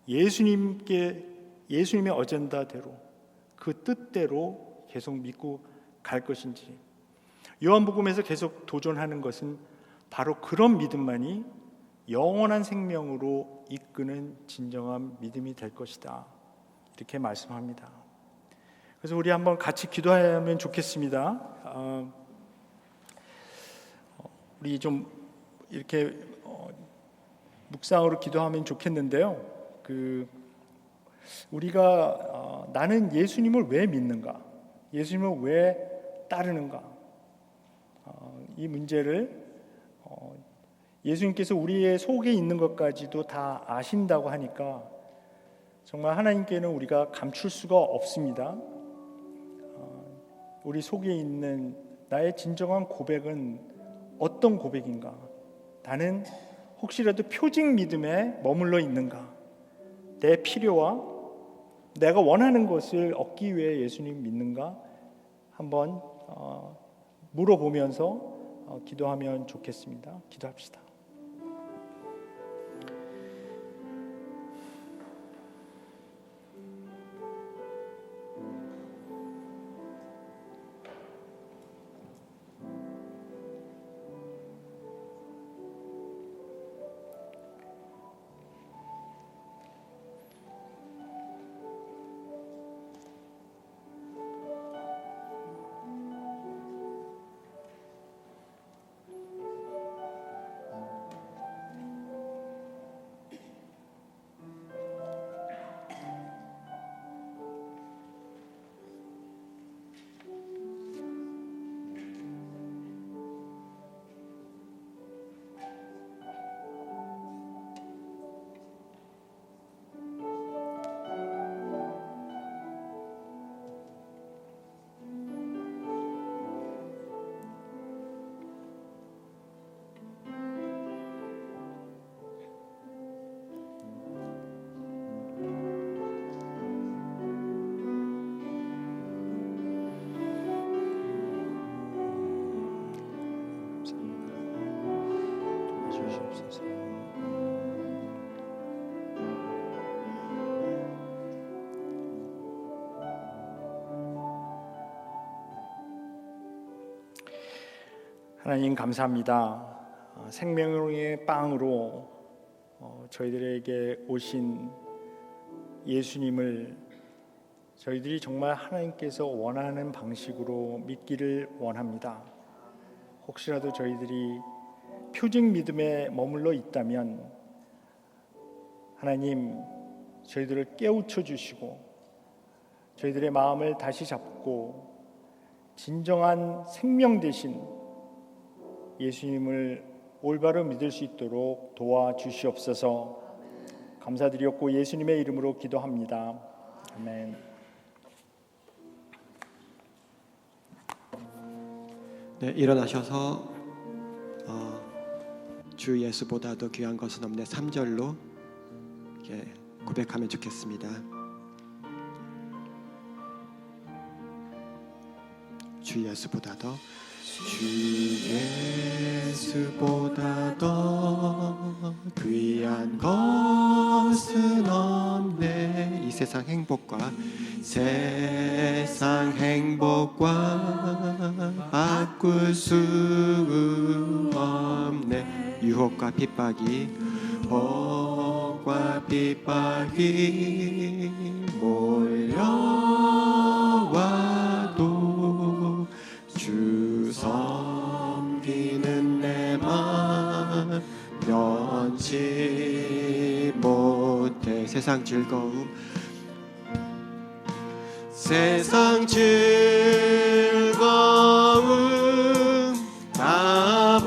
예수님의 어젠다대로, 그 뜻대로 계속 믿고 갈 것인지. 요한복음에서 계속 도전하는 것은 바로 그런 믿음만이 영원한 생명으로 이끄는 진정한 믿음이 될 것이다, 이렇게 말씀합니다. 그래서 우리 한번 같이 기도하면 좋겠습니다. 우리 좀 이렇게 묵상으로 기도하면 좋겠는데요. 우리가 나는 예수님을 왜 믿는가, 예수님을 왜 따르는가, 이 문제를 예수님께서 우리의 속에 있는 것까지도 다 아신다고 하니까 정말 하나님께는 우리가 감출 수가 없습니다. 우리 속에 있는 나의 진정한 고백은 어떤 고백인가? 나는 혹시라도 표직 믿음에 머물러 있는가? 내 필요와 내가 원하는 것을 얻기 위해 예수님 믿는가? 한번 물어보면서 기도하면 좋겠습니다. 기도합시다. 하나님 감사합니다. 생명의 빵으로 저희들에게 오신 예수님을 저희들이 정말 하나님께서 원하는 방식으로 믿기를 원합니다. 혹시라도 저희들이 표적 믿음에 머물러 있다면 하나님 저희들을 깨우쳐 주시고 저희들의 마음을 다시 잡고 진정한 생명 되신 예수님을 올바로 믿을 수 있도록 도와주시옵소서. 감사드렸고 예수님의 이름으로 기도합니다. 아멘. 네, 일어나셔서 주 예수보다도 귀한 것은 없네 3절로 이렇게 고백하면 좋겠습니다. 주 예수보다도 귀한 것은 없네. 이 세상 행복과 바꿀 수 없네. 유혹과 핍박이 몰려와도 주 섬기는 내 맘 변치 못해. 세상 즐거움 다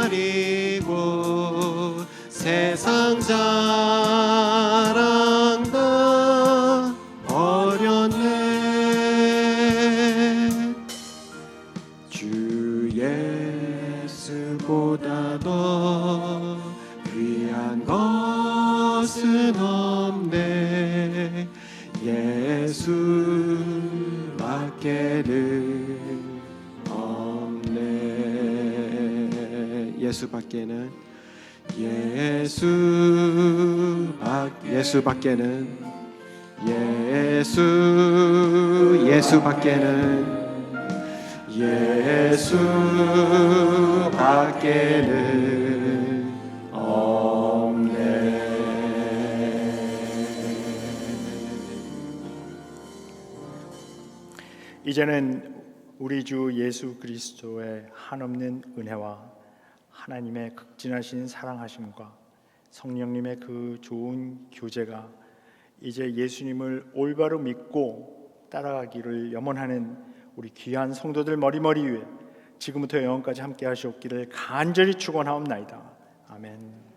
버리고 세상 자랑 다 버렸네. 주 예수보다도 귀한 것은 없네. 예수밖에는 없네. 예수밖에는 없네. 이제는 우리 주 예수 그리스도의 한없는 은혜와 하나님의 극진하신 사랑하심과 성령님의 그 좋은 교제가 이제 예수님을 올바로 믿고 따라가기를 염원하는 우리 귀한 성도들 머리머리 위에 지금부터 영원까지 함께 하시옵기를 간절히 축원하옵나이다. 아멘.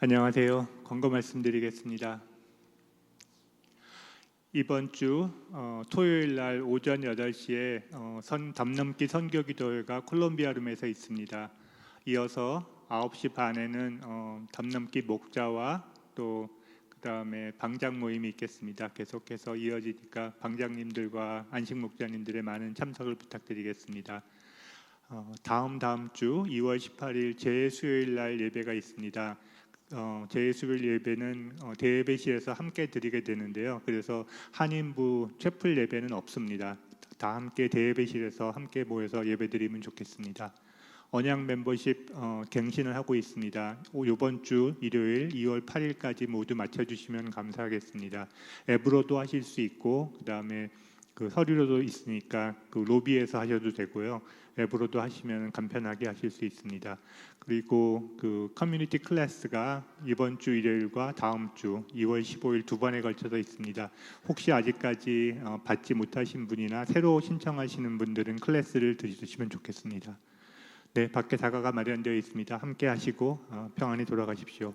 안녕하세요. 권고 말씀드리겠습니다. 이번 주 토요일 날 오전 8시에 담넘기 선교기도회가 콜롬비아룸에서 있습니다. 이어서 9시 반에는 담넘기 목자와 또 그다음에 방장 모임이 있겠습니다. 계속해서 이어지니까 방장님들과 안식 목자님들의 많은 참석을 부탁드리겠습니다. 다음 주 2월 18일 재수요일 날 예배가 있습니다. 재수요일 예배는 대예배실에서 함께 드리게 되는데요. 그래서 한인부 채플 예배는 없습니다. 다 함께 대예배실에서 함께 모여서 예배드리면 좋겠습니다. 언약 멤버십 갱신을 하고 있습니다. 이번 주 일요일 2월 8일까지 모두 맞춰주시면 감사하겠습니다. 앱으로도 하실 수 있고 그다음에 그 서류로도 있으니까 그 로비에서 하셔도 되고요. 앱으로도 하시면 간편하게 하실 수 있습니다. 그리고 그 커뮤니티 클래스가 이번 주 일요일과 다음 주 2월 15일 두 번에 걸쳐서 있습니다. 혹시 아직까지 받지 못하신 분이나 새로 신청하시는 분들은 클래스를 들으시면 좋겠습니다. 네, 밖에 다가가 마련되어 있습니다. 함께 하시고 평안히 돌아가십시오.